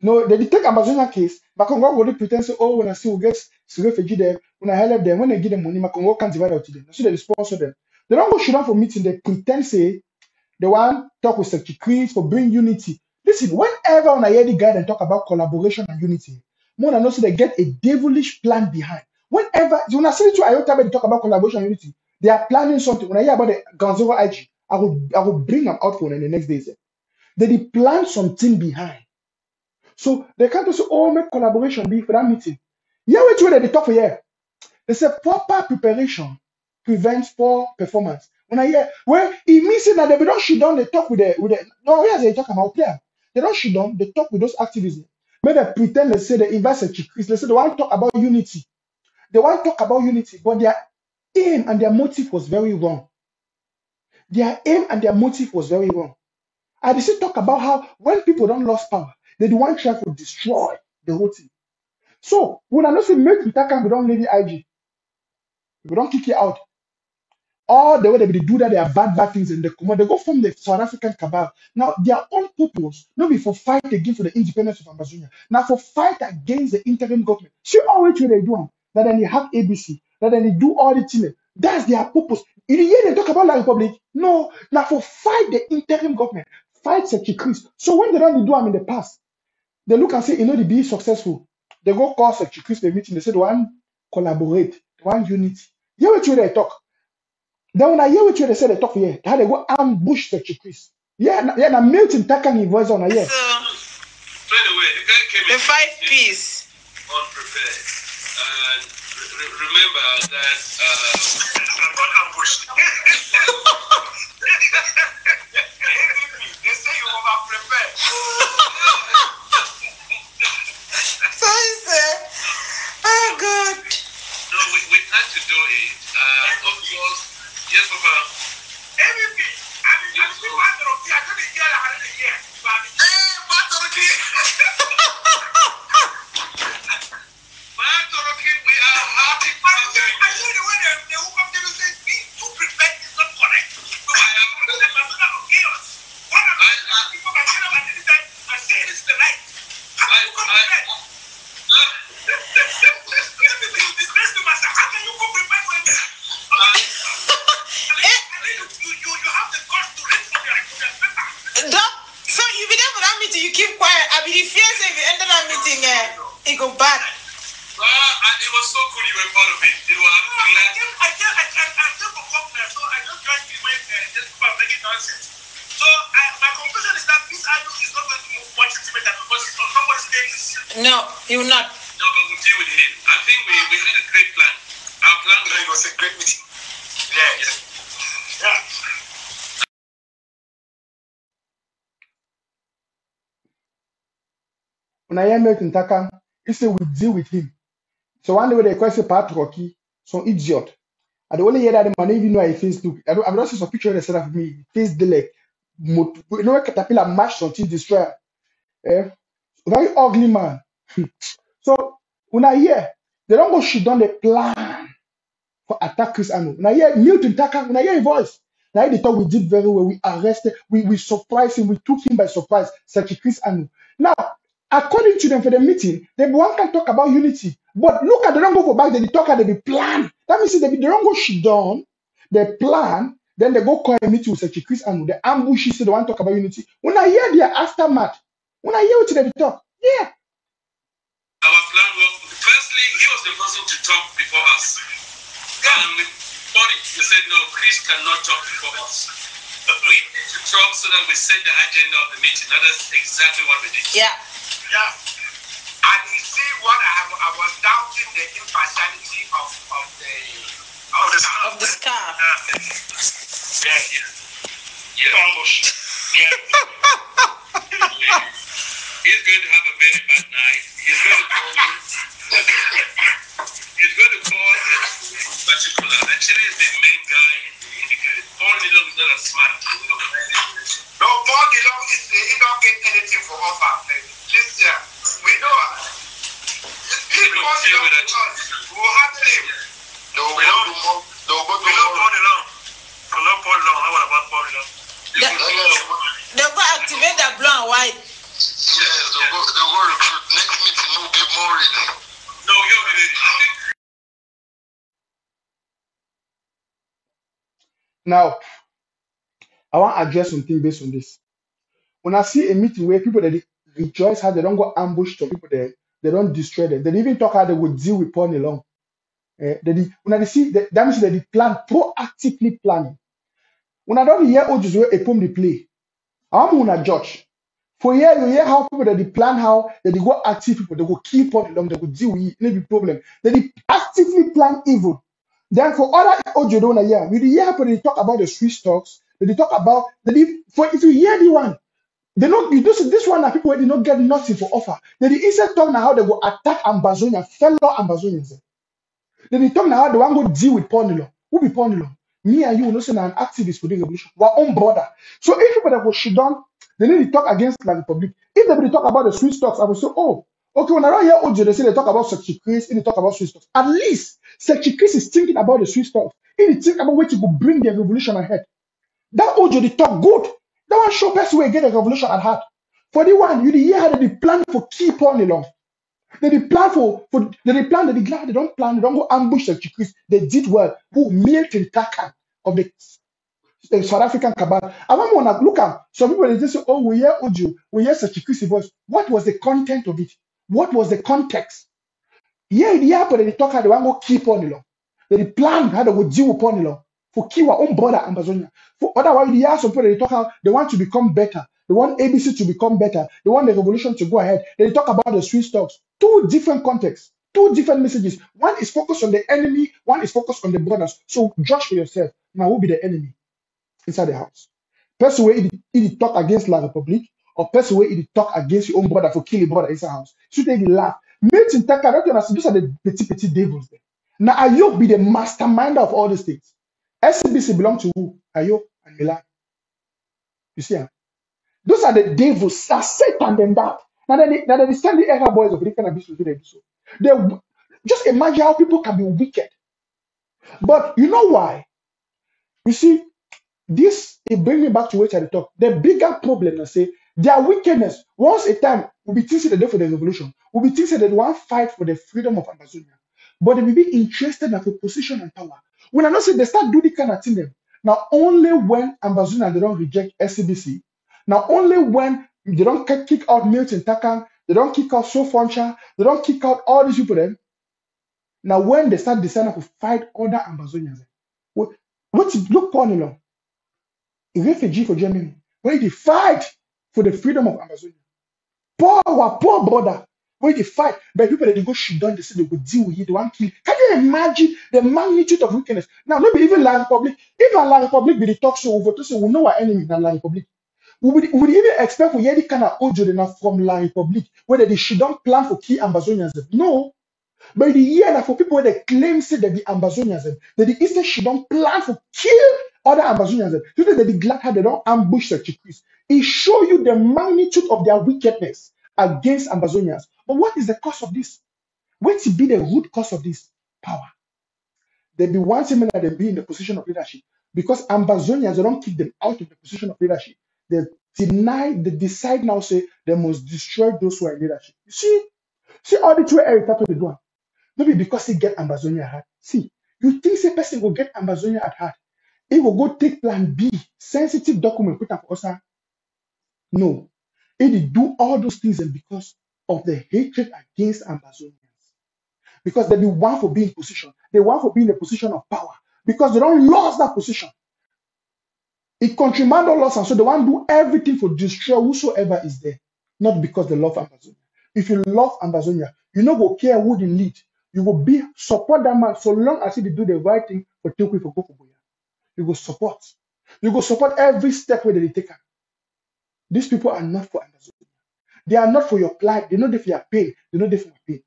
No, they take Amazonian case. Makongo will pretend say, oh, when I see who gets refugee there, when I help them, when they give them money, Makongo can't divide out to them. So they sponsor them. They don't go shoot down for meeting. They pretend say the one talk with Secretary Chris for bring unity. Listen, whenever when I hear the guy and talk about collaboration and unity, more than also they get a devilish plan behind. Whenever when I see to Ayota they talk about collaboration and unity, they are planning something. When I hear about the Ganzoro IG, I will bring them out for in the next days. They plan something behind. So they can't just make collaboration be for that meeting. Yeah, which way they talk for here? They say proper preparation prevents poor performance. When I hear well, it means that they don't shit down, they talk with the no, where's they talk about clear. They don't shit down, they talk with those activists. Maybe they pretend they say they invest in Chris. They say they want to talk about unity. They want to talk about unity, but their aim and their motive was very wrong. Their aim and their motive was very wrong. And they still talk about how when people don't lose power, they do want try to destroy the whole thing. So when I know say make Vitaka we don't lady IG, we don't kick it out. All the way they do that, they are bad things in the command. They go from the South African cabal. Now their own purpose, not be for fight against for the independence of Amazonia. Now for fight against the interim government. See all which way they do. That then they hack ABC. That then they do all the things. That's their purpose. In the year they talk about La Republic, no. Now for fight the interim government, fight Sechi Chris. So when they don't do them in the past, they look and say, you know, they be successful. They go call Sechi Chris the meeting. They say, they want collaborate, they want unity. Yeah, which way they talk. Then when I hear what they say they talk here, how they go ambush the Chris. Yeah, now Milton Takang voice on here. So, by the way, the guy came in. The 5 P's. Unprepared. And remember that got ambushed. They say you over prepared. So he said, oh God. No, we had to do it. Of course. Yes, Papa. MVP. I mean, I'm still matter of I don't hear a year. Matter of we are happy. I hear the way they woke up there and say, be too prepared is not correct. So I am chaos. One of the people can get up at any time and say it is the night. How can you come prepared? You disgrace the master. How can you come prepared when you have the guts to read from your paper. So you be there for that meeting, you keep quiet. I mean, if you say if you enter that meeting, it go bad. And it was so cool you were part of it. You were glad. I came from government, so I just tried to make this people are making nonsense. So my conclusion is that this idol is not going to move much intimate because it's on somebody's case. No, he will not. No, but we'll deal with him. I think we had a great plan. Our plan was a great meeting. Yeah. When I hear Milton Takang, he say we deal with him. So one day they question Pat Rocky, some idiot. I don't only hear that the man even know I Facebook. I'm not seeing some picture they set up me. Face delay. You know what caterpillar mash something destroy. Very ugly man. So when I hear they don't go shit down the plan for attack Chris Anu. When I hear Milton Takang, when I hear his voice, now they thought we did very well. We arrested, we surprised him, we took him by surprise, such Chris Anu. Now, according to them for the meeting, the one can talk about unity. But look at they don't go for back, they talk at the plan. That means they don't go shit down, they plan, then they go call a meeting with such Chris Anu. The ambushes, they want to talk about unity. When I hear their aftermath, when I hear what they talk, yeah. Our plan was, firstly, he was the person to talk before us. And we thought it, we said, no, Chris cannot talk before us. We need to talk so that we set the agenda of the meeting. That is exactly what we did. Yeah. And you see what I was doubting the impartiality of the scarf. Yeah. He's going to have a very bad night. He's going to call particular. Actually, is the main guy in the group. Paul Nilong is not as smart. No, Paul Nilong is he don't get anything for offer. Listen, we know. He will deal with that. We'll handle him. No, we don't Paul Nilong. We love Paul Nilong. How about Paul Nilong? They'll go activate that blue and white. Yes, they'll go recruit. Next meeting will be more ready. No, you'll be ready. Now, I want to address something based on this. When I see a meeting where people that rejoice how they don't go ambush some people there, they don't destroy them. They even talk how they would deal with Paul Nilong. When I see that means that they plan proactively planning. When I don't hear Ojus where a poem they play, I'm gonna judge. For here, you hear how people that they plan how that they go active people, they go keep on them, they go deal with maybe problem. They actively plan evil. Then for other audio don't hear, you hear people they talk about the Swiss stocks, they talk about for if you hear the one, they know you do see this one that people where they don't get nothing for offer. Then the instead talk now how they go attack Ambazonia, fellow Ambazonians. Then they talk now how they want to go deal with Ponilo. Who be Ponilo? Me and you know say na an activist for the revolution. Our own brother. So if people that go shit down, they need to talk against La Republic. If they talk about the Swiss stocks, I will say, oh, okay, when I don't hear Ojo, they say they talk about Secretary Chris, they talk about Swiss stocks. At least Secretary Chris is thinking about the Swiss stocks. He think about where to go bring the revolution ahead. That Ojo, they talk good. That one show best way get the revolution at heart. For the one, you hear how they plan for keep on along. They plan they plan they glad they don't plan, they don't go ambush the Chris. They did well. Who Milton Takan of the South African cabal. I want to look at some people they just say, oh, we hear audio, we hear such Chris voice. What was the content of it? What was the context? Yeah, the apple they talk how they want to keep on along. They plan how they would deal upon along for keep our own border Amazonia. For otherwise, the some people they talk how they want to become better. They want ABC to become better. They want the revolution to go ahead. They talk about the Swiss stocks. Two different contexts, two different messages. One is focused on the enemy, one is focused on the brothers. So judge for yourself. Now, who be the enemy inside the house? Person where he talk against La Republique, or person where he talk against your own brother for killing brother inside the house. So they laugh. Milton Taka, don't you understand? Those are the petit devils there. Now Ayok be the mastermind of all these things. SCBC belong to who? Ayok and Milan. You see, those are the devils. Are Satan than that. Now they send the era boys of the kind of business they do so. They just imagine how people can be wicked. But you know why? You see, this it brings me back to what I talk. The bigger problem, I say, their wickedness. Once a time, we'll be thinking they for the revolution. We'll be thinking that they want to fight for the freedom of Amazonia. But they will be interested in a position and power. When I know say they start doing the kind of thing, now only when Amazonia they don't reject SCBC, now only when they don't kick out Milton Takan, they don't kick out Sofoncha, they don't kick out all these people then. Now when they start deciding to fight other Amazonians, what's look on along? A refugee for Germany, where they fight for the freedom of Amazonia. Our poor brother, where they fight, but people that they go shoot down, they say they go deal with it, they want to kill. Can you imagine the magnitude of wickedness? Now, maybe even La Republic, if La Republic be the talk show over to say we know our enemy than La Republic. We would even expect for any kind of audio from La Republic, whether they should not plan for key Amazonians. No. But the year that for people where they claim say that the Amazonians, that the Eastern should not plan for kill other Amazonians, you know that the glad how they don't ambush the Chikris. It shows you the magnitude of their wickedness against Amazonians. But what is the cause of this? What will be the root cause of this? Power. There be one similar they be in the position of leadership. Because Amazonians, they don't kick them out of the position of leadership. They decide now, say they must destroy those who are in leadership. You see all the two Eric Tato they do. Maybe because he get Amazonia at heart. See, you think say person will get Amazonia at heart? He will go take plan B, sensitive document, put up for us. No. He did do all those things and because of the hatred against Amazonians. Because they be one for being in position. They want for being in a position of power. Because they don't lose that position. It countryman don't lost, and so they want to do everything for destroy whosoever is there. Not because they love Amazonia. If you love Amazonia, you no go care who they lead. You will be support that man so long as he do the right thing for Tilkwi for go for Boya. You go support. You go support every step where they take. These people are not for Amazonia. They are not for your plight. They're not there for your pain. They're not there for my pain.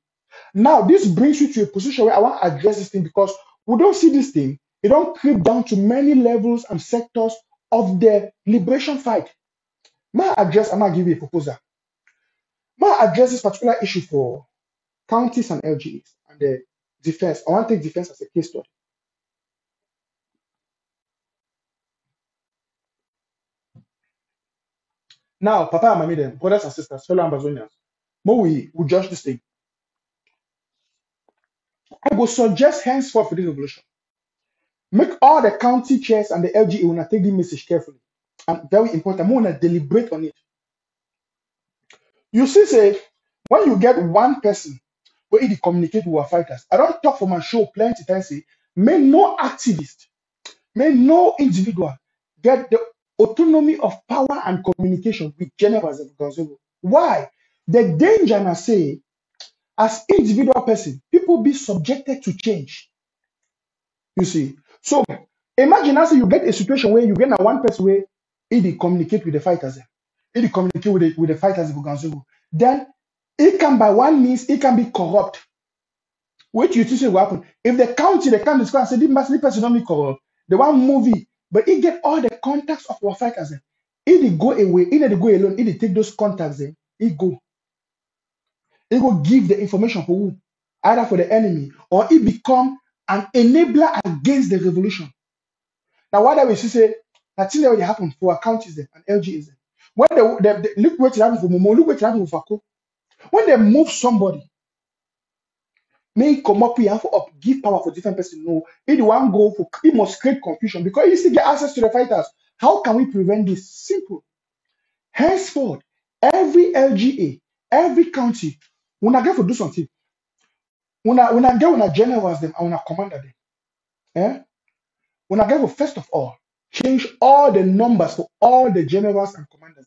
Now, this brings you to a position where I want to address this thing because we don't see this thing. It don't creep down to many levels and sectors of the liberation fight. My address, I'm going to give you a proposal. My address this particular issue for counties and LGAs and the defense. I want to take defense as a case study. Now, Papa and Mommy, them, brothers and sisters, fellow Amazonians, we judge this thing. I will suggest henceforth for this revolution. Make all the county chairs and the LGA when I take the message carefully. And very important, I want to deliberate on it. You see, say, when you get one person where he communicate with our fighters, I don't talk for my show plenty times, say, may no activist, may no individual get the autonomy of power and communication with generals of Gonzalo. Why? The danger, I say, as individual person, people be subjected to change. You see. So imagine also you get a situation where you get a one person where he communicate with the fighters. He communicate with the fighters of Gonzalo. Then it can by one means it can be corrupt. Which you think will happen. If the county score and say this person don't be corrupt, the one movie, but he get all the contacts of our fighters. If they go away, if they go alone, if they take those contacts, he go give the information for who? Either for the enemy or he become an enabler against the revolution. Now, what I will say, that thing that will happen for our counties and LG is there. When they look what happened for Momo, look what happened for Fako. When they move somebody, may come up here for up, give power for different person. No, if the one go for it must create confusion because you still get access to the fighters. How can we prevent this? Simple. Henceforth, every LGA, every county, when I get to do something, when I get when I generals them, I want to commander them. Eh? When I get to first of all, change all the numbers for all the generals and commanders.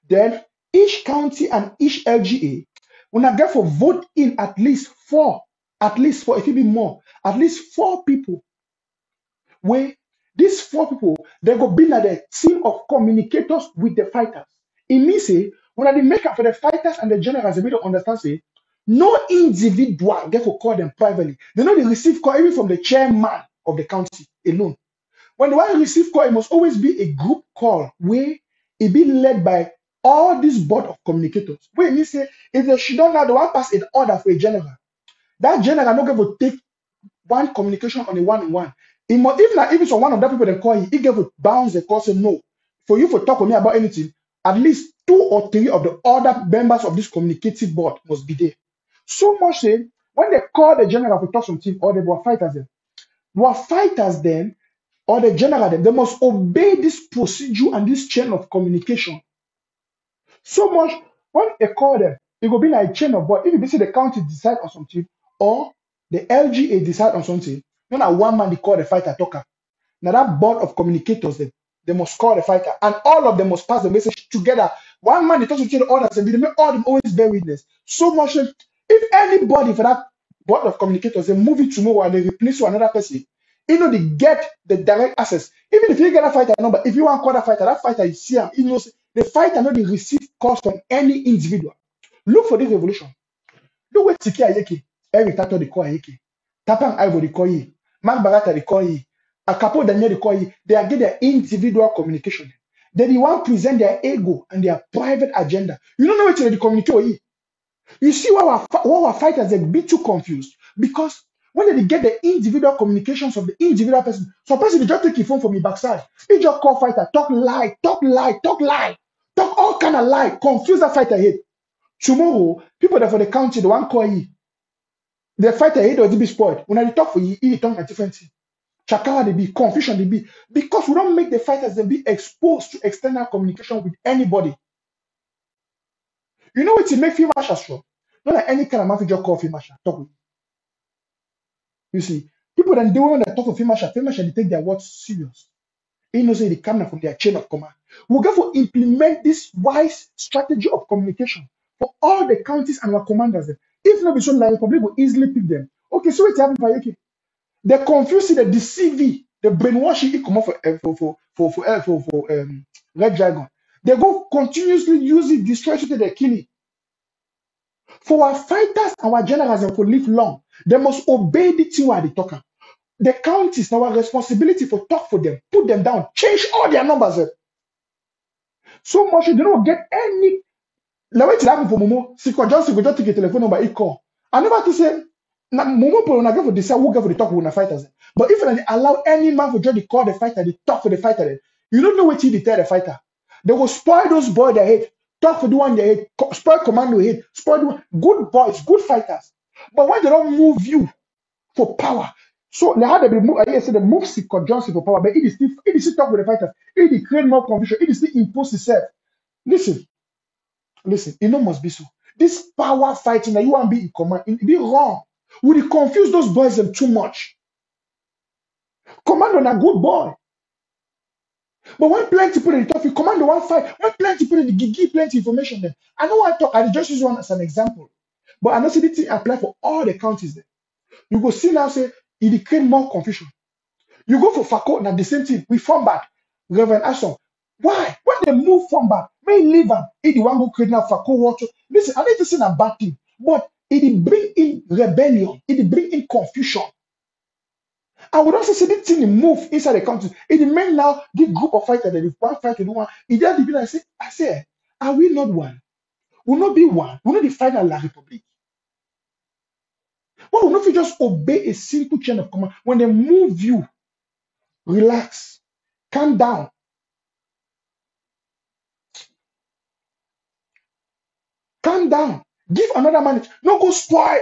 Then each county and each LGA, when I get for vote in at least four, if it be more, at least 4 people. Where these 4 people, they go be like the team of communicators with the fighters. It means say, when I make up for the fighters and the generals, they don't understand say, no individual get to call them privately. They know they receive call even from the chairman of the county alone. When the one receive call, it must always be a group call where it be led by all this board of communicators. Where it say if they should not the one pass an order for a general, that general not going to take one communication on a one-on-one. It must, if it's on one of that people they call he gave to bounce the call say no. For you to talk with me about anything, at least 2 or 3 of the other members of this communicative board must be there. So much say when they call the general to talk something or they were fighters then or the general, they must obey this procedure and this chain of communication. So much when they call them, it will be like a chain of board. If you see the county decide on something or the LGA decide on something, not one man they call the fighter talker. Now that board of communicators, they must call the fighter, and all of them must pass the message together. One man they talk to the others, and they make all them always bear witness. So much if anybody for that board of communicators, they move it tomorrow and they replace with another person. You know, they get the direct access. Even if you get a fighter number, if you want to call that fighter is here. You know, the fighter know they receive calls from any individual. Look for this revolution. Look where Tiki Ayeke, Eric Tato they call Ayeke, Tapang Ivo they call ye, Mark Barata they call ye, Akapo Daniel they call ye. They are getting their individual communication. Then they want to present their ego and their private agenda. You don't know what they communicate with ye. You see why our fighters they be too confused because when they get the individual communications of the individual person, some person they just take your phone from your backside. He just call fighter, talk lie, talk all kind of lie, confuse that fighter head. Tomorrow, people that for the county, the one call you, the fighter head will be spoiled. When I talk for you, he talk a different thing. Chakara they be, confusion they be, because we don't make the fighters them be exposed to external communication with anybody. You know what to make Field Marshal strong? Not like any kind of man just call Field Marshal, talk with. You see, people then do when they talk to Field Marshal, they take their words serious. He knows they come from their chain of command. We're going to implement this wise strategy of communication for all the counties and our commanders. If not, so the Republic will easily pick them. Okay, so what's happening for Ayeke? They confuse the deceive, the brainwashing. It come up for Red Dragon. They go continuously use it, destroy it, they kill it. For our fighters, our generals, and for live long, they must obey the thing while they talk. The counties now our responsibility for talk for them, put them down, change all their numbers. So much you don't get any. Now wait till happen for Momo. Sikwa Johnson go just take a telephone number, he call. I never to say na Momo will not go for decide who go for the talk with the fighters. But if they allow any man for just call the fighter, they talk for the fighter, you don't know what they tell the fighter. They will spoil those boys their head, talk for the one their head, spoil commando head, spoil the one. Good boys, good fighters. But when they don't move you for power, so they had to be move. I said they move Sikwa Johnson for power, but it is still talk with the fighters. It is create more confusion. It is still impose itself. Listen, it no must be so. This power fighting that you want to be in command, it be wrong. Would you confuse those boys them too much? Commando na good boy. But when plenty people in the top, you command the one fight. When plenty people in the give plenty information there. I know I talk, I just use one as an example. But I know see this thing apply for all the counties there. You go see now say it create more confusion. You go for Fako, now the same thing. We form back. Reverend Ashton. Why? When they move from back, may leave them. It the one who create now Fako water. Listen, I need to say a bad thing, but it bring in rebellion. It bring in confusion. I would also see this thing move inside the country. It may now give group of fighters that if one fight to do one, it just be like I say, are we not one? Will not be one. Will not be fight La Republic. Why will not you just obey a simple chain of command? When they move you, relax, calm down. Calm down. Give another man. No go spoil.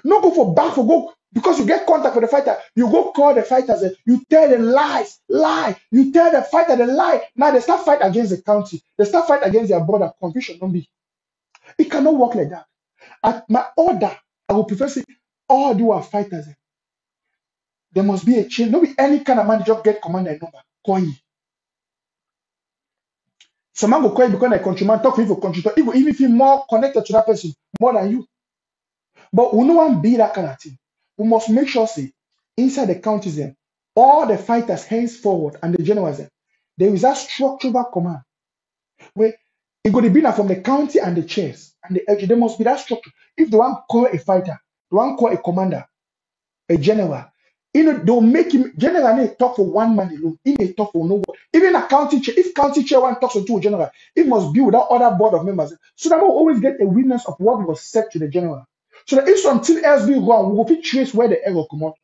No go for back for go because you get contact with the fighter. You go call the fighters. You tell them lies, lie. You tell the fighter the lie. Now they start fight against the county. They start fight against their brother. Confusion don't be. It cannot work like that. At my order, I will prefer say all do are fighters. There must be a change. Not be any kind of man just get command and number. Call you. Some man go call you because a countryman talk to you for country. Even if you more connected to that person more than you. But we no want be that kind of thing. We must make sure, say, inside the counties, all the fighters henceforward and the generals, there is a structural command where it going to be now from the county and the chairs and the edge. There must be that structure. If the one call a fighter, the one call a commander, a general, they'll make him general need talk for one man alone. He may talk for no one. Even a county chair, if county chair one talks to a general, it must be without other board of members. So that we'll always get a witness of what was said to the general. So that if something else be wrong, we will fit trace where the error come out.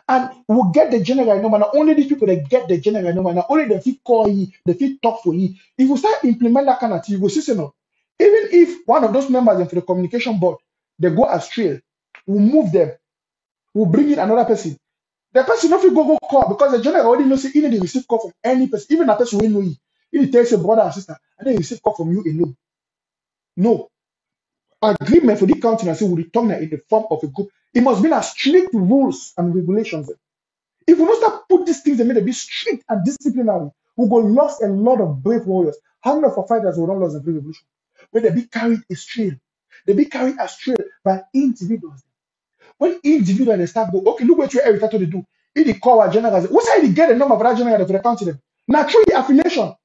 And we'll get the general number. Not only these people that get the general number, not only the fit call you, the fit talk for you. If you start implement that kind of thing, you will see, say no. Even if one of those members for the communication board, they go astray, we'll move them, we'll bring in another person. The person if you go call because the general already knows he need to receive call from any person, even a person who know you. He tells your brother and sister, and then receive call from you alone. No. Agreement for the county and say we return in the form of a group. It must be a strict rules and regulations. If we don't start put these things and make them be strict and disciplinary, we go lost a lot of brave warriors. How many of our fighters will not lose the revolution? When they be carried astray, they be carried astray by individuals. When individuals they start go, okay, look what you every time they do. If they call our generals, who say they get the number of that general for the county them? Now through the affiliation.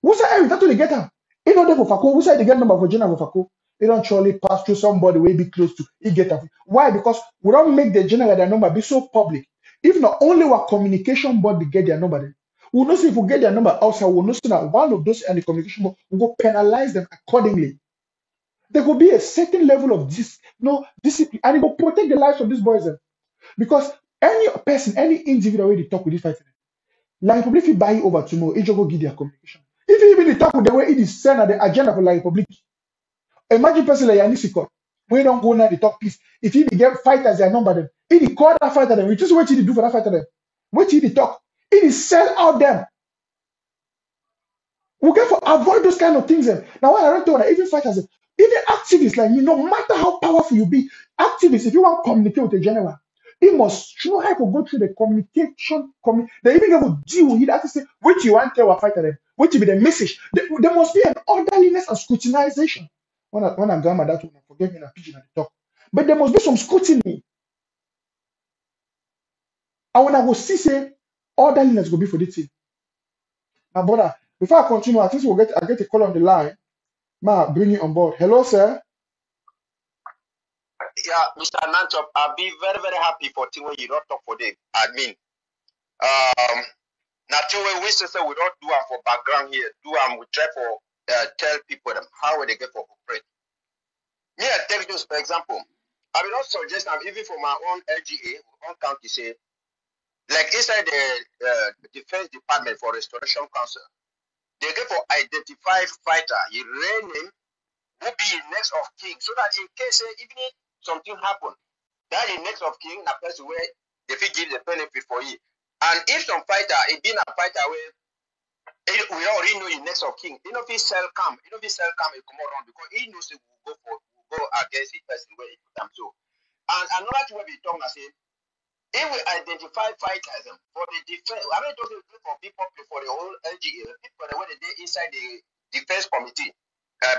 Who say every time they get them? In order for Fako, who say they get number for general for Fako? They don't surely pass through somebody will be close to it get them. Why? Because we don't make the general their number be so public. If not only our communication board we get their number, then we'll not see if we get their number outside, we'll not see that one of those and the communication board will go penalize them accordingly. There will be a certain level of discipline, and it will protect the lives of these boys. Because any person, any individual way they talk with this fighter, La Republic will buy you over tomorrow, it just go give their communication. If you even talk with the way it is sent at the agenda for La Republic, imagine person like Yanis Sikor, we don't go now they talk peace. If you get fighters their number them, if he call that fighter them, we just what he do for that fighter them. What he talk, it is sell out them. We get for avoid those kind of things. Now when I don't tell even fighters, even activists like me, no matter how powerful you be, activists, if you want to communicate with a general, he must try to go through the communication. They even have to deal with it. Have to say, which you want to tell a fighter them, which will be the message. There must be an orderliness and scrutinization. When I grandma that one, forget me in a pigeon at the talk. But there must be some scrutiny. And when I will see say orderliness will be for this thing. My brother, before I continue, I think I get a call on the line. Ma, bring it on board. Hello, sir. Yeah, Mr. Nantop, I'll be very, very happy for thing when you don't talk for them. Admin. Now, we say we don't do them for background here. Do them, we try for tell people them how they get for operate. Me, I take this for example. I will not suggest them even for my own LGA, own county say, like inside the Defense Department for Restoration Council, they get for identify fighter, you rename who be next of king, so that in case even if something happen, that the next of king, that person where they will give the benefit for you. And if some fighter, it been a fighter where we already know the next of king, you know if he sell camp, it come around because he knows it will go against the person where he put them so. And another thing where we talk, I say, if we identify fighters for the defense, I mean, talking for people for the whole LGA, people that were inside the defense committee,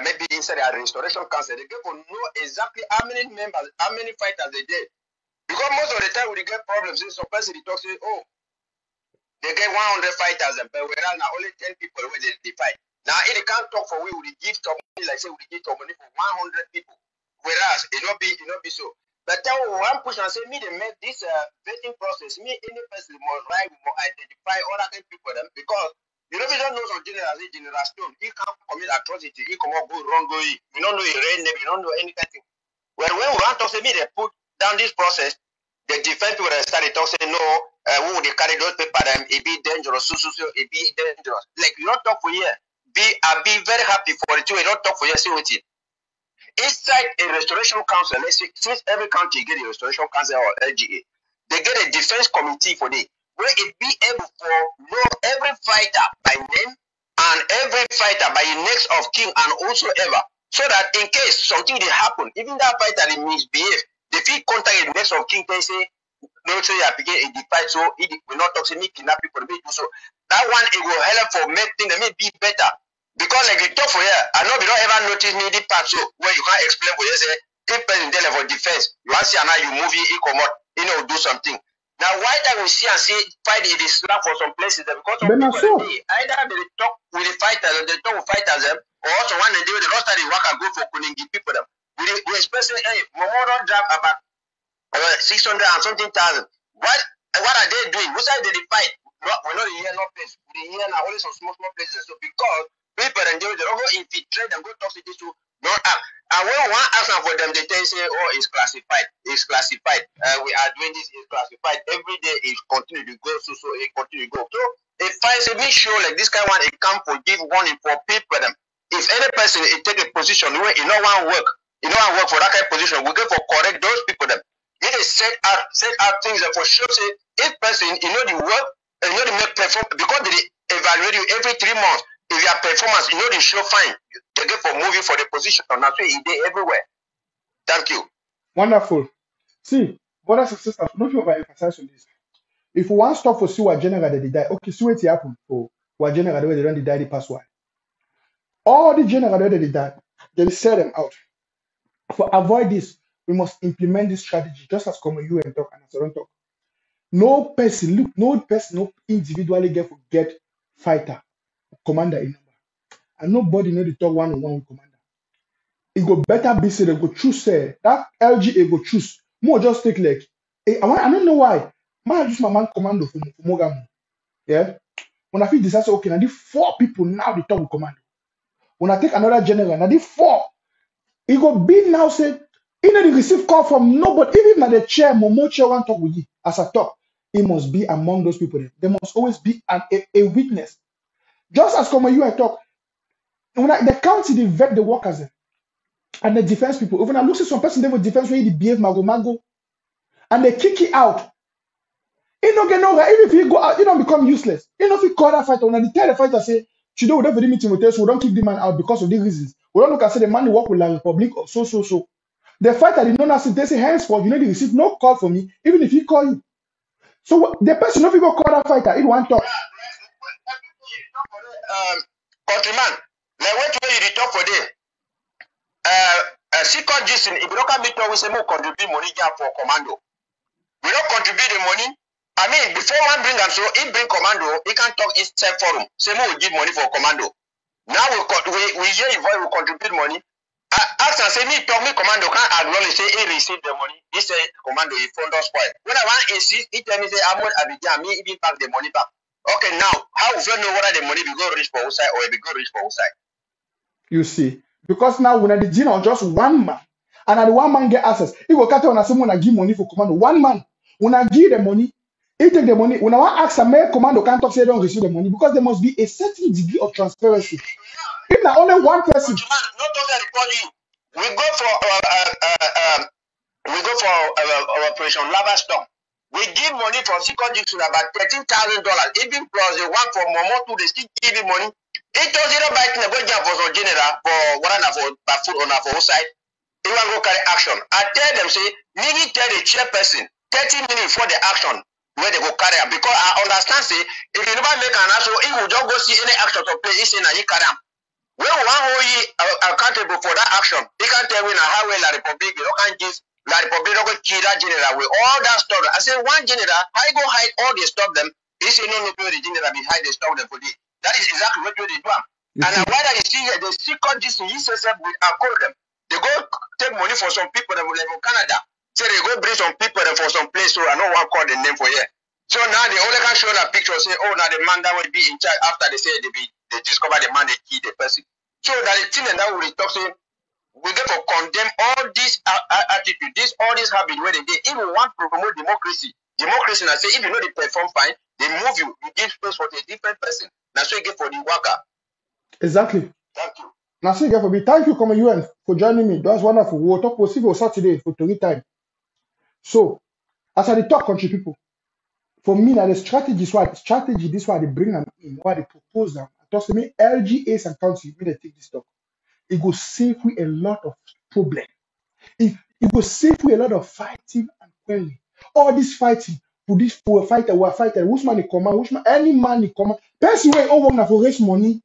maybe inside the restoration council, they get to know exactly how many members, how many fighters they did. Because most of the time we get problems, some person they talk say, oh, they get 100 fighters, but whereas now only 10 people where they fight. Now if they can't talk for we give some money, like say we give some money for 100 people. Whereas it not be so. But tell one push and say me they make this vetting process, me any person must write, must identify all that kind of people them because you know we don't know some general say General Stone, he can't commit atrocity, he come up go wrong go, you don't know his real name, you don't know any kind of thing. When we want to say me they put down this process, the defense people that started talk say no, who they carry those paper them, it be dangerous, so it be dangerous. Like you don't talk for here. I'll be very happy for it too. You don't talk for here, see what it. Inside a restoration council, let's say since every country get a restoration council or LGA, they get a defense committee for it, where it be able to know every fighter by name and every fighter by the next of kin and whosoever, so that in case something did happen, even that fighter they misbehave, they feel contact the next of kin, they say, no, say you begin in the fight, so it will not talk to me, kidnap people, so that one it will help for make things that may be better. Because like you talk for here, I know we don't ever notice me the part so where you can't explain for you say if person there for defense, you want to see and now you move you come out, you know, do something. Now why that we see and see fight it is slap for some places there because some people they, either they talk with the fighters or they talk with fighters them, or also one day they lost that they work and go for Kuningi people them. We especially hey, Momodo drop about 600 and something thousand. What are they doing? Which side did they fight? No, we're not here, no place. We're here now only some small places. So because people and they don't go infiltrate and go talk to this to not act. And when one ask for them, they tell say, oh, it's classified. It's classified. We are doing this, it's classified. Every day it continue to go, so it continue to go. So if I say make sure like this kind of one, it come for give warning for people them. If any person it take a position where you know one work for that kind of position, we go for correct those people them. It is set out things that for sure say if person you know the work and you know the make perform because they evaluate you every 3 months. If your performance, you know the show fine, they get for moving for the position, and that's why it is everywhere. Thank you. Wonderful. See, brothers and sisters, don't overemphasize on this. If we want stop for see what general they die, okay, see what happen for what general they run the die the pass why. All the general they die, they sell them out. For avoid this, we must implement this strategy, just as come you and talk and as I don't talk. No person, no individually get fighter, commander in number. And nobody know the talk one-on-one with commander. It go better be said, they go choose that LGA go choose. More just take like I don't know why. Man, just my man commando for Mogamo. Yeah. When I feel this, I say okay, now the 4 people now they talk with commando. When I take another general, now the 4, it go be now say, you know, they receive call from nobody, even na the chair, Momo chair want talk with you. As I talk, it must be among those people. There must always be a witness. Just as come you I talk. When the county they vet the workers and the defense people, even I look at some person they will defense where they behave mago and they kick it out. You don't get no right. Even if you go out, you don't become useless. You know if you call that fighter, when they tell the fighter say, "Today we don't have meeting with us, we don't keep the man out because of these reasons. We don't look and say the man work with the Republic or so. The fighter did not know they say henceforth, you know they receive no call from me, even if he call you. So the person if you go call that fighter, it won't talk. Countryman. Like what you talk for them. Secret Jason, if you don't come to we say more contribute money for commando. We don't contribute the money. I mean, before one bring them, so he bring commando, he can talk inside forum. Say more we give money for commando. Now we hear your voice, we contribute money. Ask and say me talk me commando can't acknowledge say he received the money. He say commando he found us spoil. When I want insist, he tell me say I'm not Abidjan, me even back the money back. Okay, now how we don't know whether the money will go reach for outside or it will go reach for outside. You see, because now when the deal on just one man, and at the one man get access, he will cut on as someone give money for commando. One man, when I give the money, he take the money. When I want ask a mayor commando can't talk say they don't receive the money because there must be a certain degree of transparency. If not only one person, not only report you. We go for Operation Lava Storm. We give money for Secret Jackson about $13,000. Even plus the one for Momo too, they still give him money. It does it by the go for some general for one for food on our side. They want to go carry action. I tell them say, maybe tell the chairperson 30 minutes for the action. where they go carry him. Because I understand, say, if you never make an answer, he will just go see any action to play, he say, he carry him. When one hold you accountable for that action, he can tell you how well La Republic, you can't just La Republic don't go kill that general with all that stuff. I say, one general, how you go hide all the stuff them? He say, no, the general behind the stuff them for this. That is exactly what they do. And why that you see here, they still cut this in his with call them. They go take money for some people that will live in Canada. So they go bring some people for some place, so I don't want to call the name for here. So now they only can show that picture, say, oh, now the man that will be in charge after they say they discover the man, they kill the person. So that the thing and that will talk, say, we get to condemn all this attitude, all this habit where they did. If we want to promote democracy, I say, if you know they perform fine, they move you give space for a different person. That's what you get for the worker. Exactly. Thank you. Now, so for me, thank you, Common UN, for joining me. That's wonderful. We'll talk possible Saturday for 3 time. So, as I talk country people, for me, now the strategy is what strategy. This why they bring them in, why they propose them. I thought to me, LGAs and country, when they take this talk, it will save we a lot of problem. It will save we a lot of fighting and quelling. All this fighting, for this for a fighter, which man they command, which man, any man they command. Person way all work now for raise money,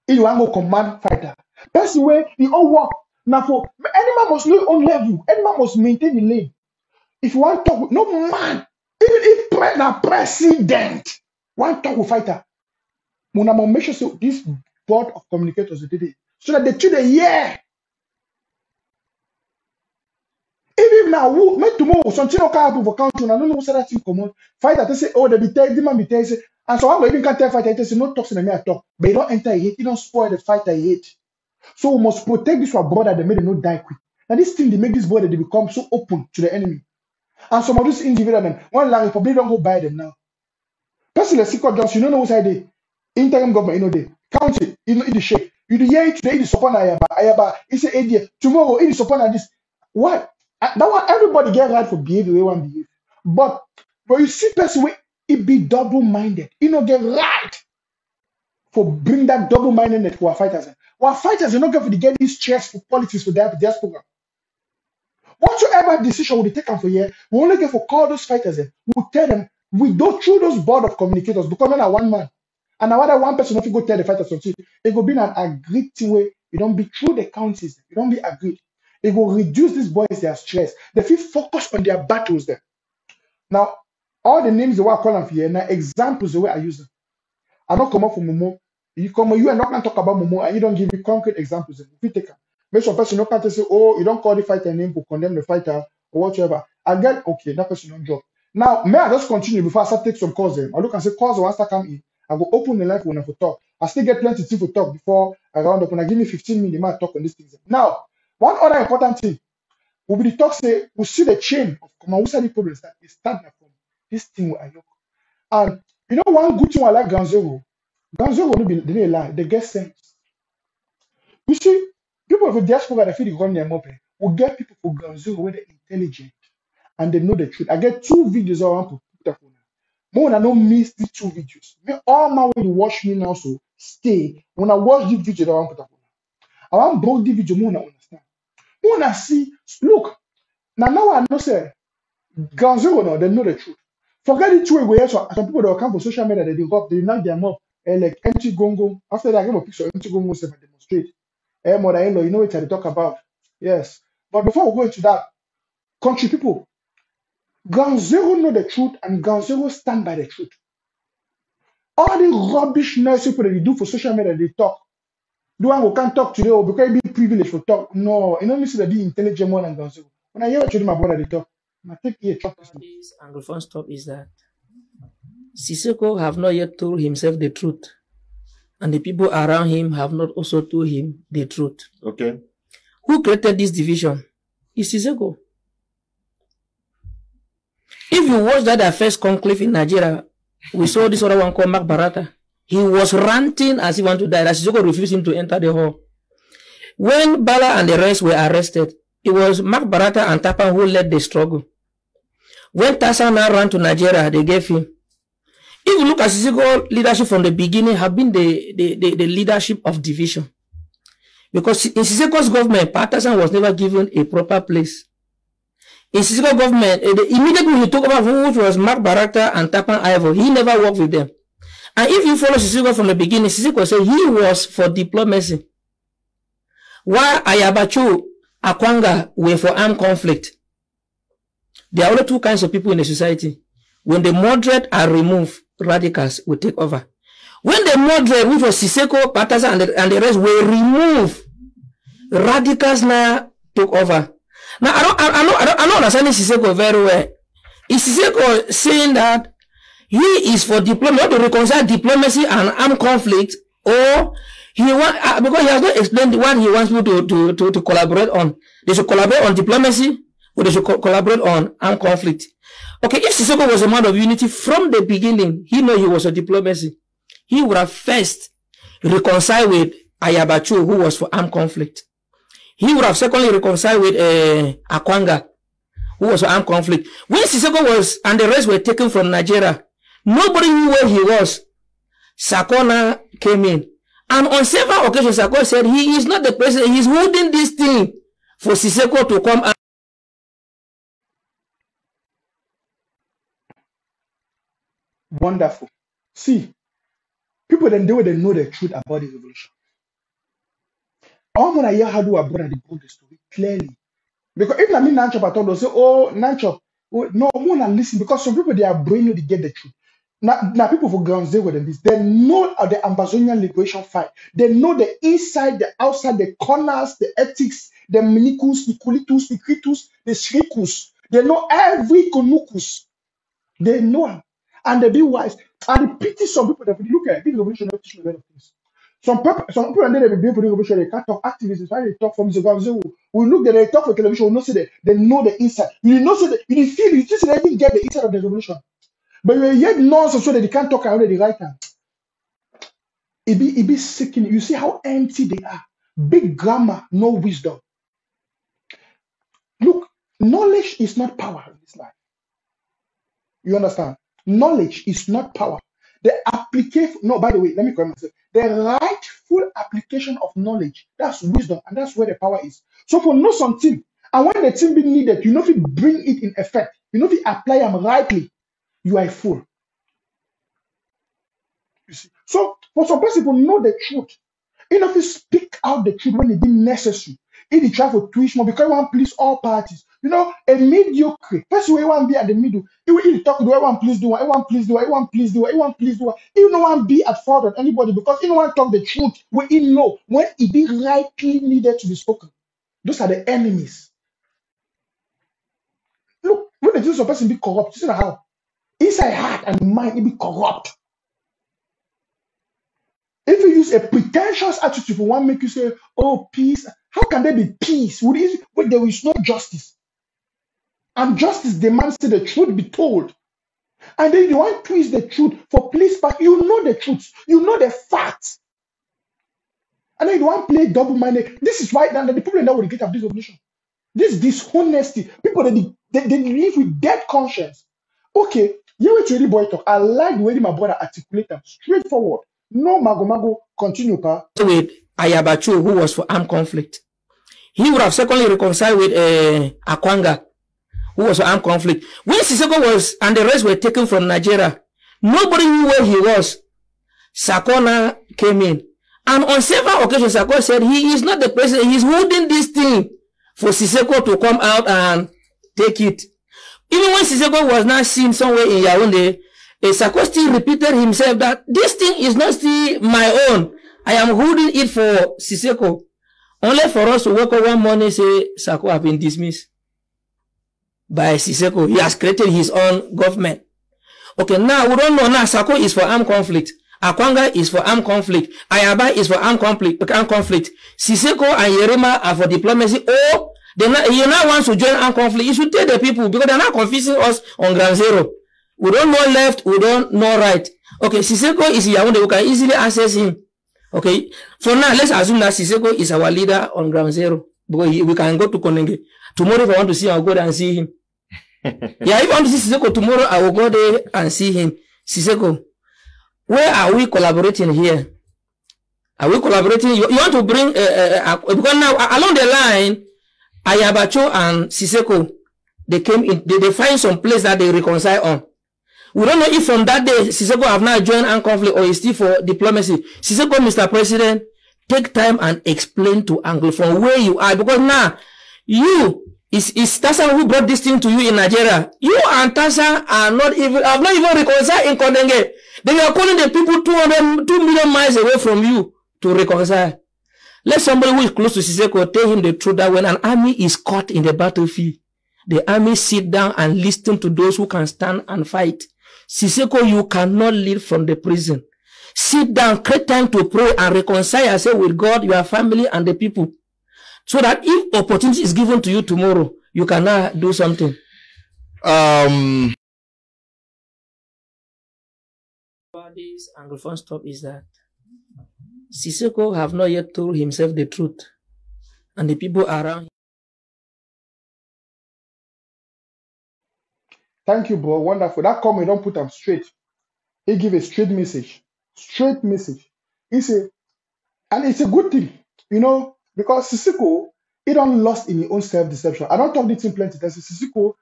he want go command fighter. Person way he all work now for any man must live on level, any man must maintain the lane. If you want to talk with no man, even if president want to talk with fighter, Muna must make sure so this board of communicators did it so that they treat the year. Even now, make tomorrow something okay happen for country. I don't know what that thing come on. Fighter they say, oh, they be tell the man be tell say, and so I even can't tell fighter they say no talks in me at talk, but you don't enter a hate, you don't spoil the fighter hate. So we must protect this one brother. They made them not die quick. Now this thing they make this border they become so open to the enemy. And some of these individuals, one La Republic don't go buy them now. Personally, secret jobs, you don't know what's the interim government, you know, the county, you know, in the shape. You do hear today, it is upon Ayaba, it's an idea. Tomorrow, it is upon this. What? That one, everybody get right for behavior, they want to behave. But you see, person, it be double-minded. You know, get right for bring that double-mindedness to our fighters. Our fighters are not going to get these chairs for politics for their diaspora. Whatsoever decision we take for here, we only get for call those fighters. We tell them we go through those board of communicators because not one man. And now that one person if you go tell the fighters something, it will be an agreed thing where you don't be through the counties, you don't be agreed. It will reduce these boys their stress. They feel focused on their battles there. Now, all the names the way I call them for here, now examples the way I use them. I don't come up from Momo. You come, you are not going to talk about Momo and you don't give me concrete examples. If you take them. Make some person not can say, oh, you don't call the fighter name to condemn the fighter or whatever. I get okay, that person don't drop. Now, may I just continue before I start take some calls then? I look and say calls once I come in. I go open the line when I for talk. I still get plenty to talk before I round up. When I give me 15 minutes, I might talk on these things. Now, one other important thing will be the talk say we see the chain of Kumawusa problems that is starting from this thing with Ayoko. And you know one good thing I like Ground Zero will be they lie, they get sense. You see, people of the diaspora that feel the run their moped will get people for Ground Zero where they're intelligent and they know the truth. I get 2 videos I want to put up on. More I don't miss these 2 videos. All my way to watch me now, so stay. When I watch this video, I want to put up on. I want broke the video more I understand. More I see, look, now I know say Ground Zero now, they know the truth. Forget the 2 way so some people that come for social media they go up, they knock them up like empty gongo. After that, I give a picture of empty gongo and demonstrate. Mother-in-law, you know what I talk about. Yes. But before we go into that, country people, Ground Zero know the truth and Ground Zero stand by the truth. All the rubbish noise people that they do for social media, they talk. Do one who can't talk today or because it be privileged for talk. No, you know me say that be intelligent more than Ground Zero. When I hear what you do, my brother, they talk. I take here talk. This Anglophone stop is that Sisoko have not yet told himself the truth. And the people around him have not also told him the truth. Okay. Who created this division? It's Sisoko. If you watch that first conclave in Nigeria, we saw this other one called Mark Barata. He was ranting as he wanted to die. Sisoko refused him to enter the hall. When Bala and the rest were arrested, it was Mark Barata and Tapan who led the struggle. When Tassa now ran to Nigeria, they gave him. If you look at Sisoko leadership from the beginning, have been the leadership of division. Because in Sisoko's government, Patterson was never given a proper place. in Siseko government, immediately he took over, which was Mark Barakta and Tapan Ivo, he never worked with them. And if you follow Siseko from the beginning, Siseko said he was for diplomacy. While Ayabacho, Akwanga were for armed conflict. There are only two kinds of people in the society. When the moderate are removed, radicals will take over. When the moderate, which was Siseko, Patasa, and the rest were removed, radicals now took over. Now, I don't understand Siseko very well. Is Siseko saying that he is for diplomacy, to reconcile diplomacy and armed conflict, or he want because he has not explained what he wants people to collaborate on? They should collaborate on diplomacy, or they should collaborate on armed conflict. Okay, if Siseko was a man of unity from the beginning, he knew he was a diplomacy. He would have first reconciled with Ayabacho, who was for armed conflict. He would have secondly reconciled with Akwanga, who was for armed conflict. When Siseko was and the rest were taken from Nigeria, nobody knew where he was. Sakona came in. And on several occasions, Sako said he is not the president. He's holding this thing for Siseko to come out. Wonderful. See, people then they know the truth about the revolution. I want to hear how do I bring the story clearly. Because if I mean Nanchop at all, they'll say, oh, Nanchop, oh, no, I want to listen, because some people, they are brainy to get the truth. Now people for ground zero than this. They know the Amazonian liberation fight. They know the inside, the outside, the corners, the ethics, the minicus, the kulitus, the kritus, the shrikus. They know every konukus. They know them. And they be wise. And the pity some people that look at this revolution not teach a lot of things. Some people and then they be for the revolution, they can't talk activists, why they talk from the ground zero. We look at they talk for television, we know say they know the inside. You know say that you feel you just didn't get the inside of the revolution. But you yet nonsense so that they can't talk around the right hand. It be sickening. You see how empty they are. Big grammar, no wisdom. Look, knowledge is not power in this life. You understand? Knowledge is not power. The application, no, by the way, let me correct myself. The rightful application of knowledge, that's wisdom, and that's where the power is. So for know something, and when the thing be needed, you know if you bring it in effect, you know if you apply them rightly, you are a fool. You see. So for some people know the truth. Enough to speak out the truth when it be necessary. If you try to twist more because you want to please all parties. You know, a mediocre person who want to be at the middle. If talk do I want please do I want please do I want please do I want please do you don't want to be at fault of anybody because you don't want to talk the truth when you know when it be rightly needed to be spoken. Those are the enemies. Look, when the Jesus of person be corrupt, you see how inside heart and mind it be corrupt. If you use a pretentious attitude for one make you say, oh, peace, how can there be peace when there is no justice? And justice demands that the truth be told. And then you want to twist the truth for place back. You know the truth. You know the facts. And then you want to play double-minded. This is why now the people that will get of this revolution. This dishonesty. People, they live with dead conscience. Okay, you wait till boy talk. I like the way my brother articulate them. Straightforward. No mago, continue, pa. With Ayabacho, who was for armed conflict. He would have secondly reconciled with Akwanga, who was for armed conflict. When Siseko was and the rest were taken from Nigeria, nobody knew where he was. Sakona came in. And on several occasions, Sako said he is not the president. He's holding this thing for Siseko to come out and take it. Even when Siseko was not seen somewhere in Yaoundé, Sako still repeated himself that this thing is not still my own. I am holding it for Siseko. Only for us to wake up one morning and say, Sako have been dismissed by Siseko. He has created his own government. Okay, now we don't know now. Sako is for armed conflict. Akwanga is for armed conflict. Ayaba is for armed conflict. Siseko and Yerima are for diplomacy. Oh, you now want to join armed conflict. You should tell the people because they're not confusing us on ground zero. We don't know left, we don't know right. Okay, Siseko is Yaoundé, we can easily access him. Okay, for now, let's assume that Siseko is our leader on ground zero. Because we can go to Konenge. Tomorrow, if I want to see him, I'll go there and see him. Yeah, if I want to see Siseko tomorrow, I will go there and see him. Siseko, where are we collaborating here? Are we collaborating? You want to bring, because now, along the line, Ayabacho and Siseko, they came in, they find some place that they reconcile on. We don't know if from that day Siseko have now joined armed conflict or is still for diplomacy. Siseko, Mr. President, take time and explain to Anglophone where you are, because now you is Tasa who brought this thing to you in Nigeria. You and Tasa are not even have not even reconciled in Kondenge. They are calling the people 2 million miles away from you to reconcile. Let somebody who is close to Siseko tell him the truth that when an army is caught in the battlefield, the army sit down and listen to those who can stand and fight. Siseko, you cannot lead from the prison. Sit down, create time to pray and reconcile yourself with God, your family, and the people. So that if opportunity is given to you tomorrow, you can now do something. This Anglophone stop is that Siseko have not yet told himself the truth. And the people around him. Thank you, bro. Wonderful. That comment don't put them straight. He give a straight message. Straight message. And it's a good thing, you know, because Siseko, he don't lost in his own self-deception. I don't talk this in plenty. That's Siseko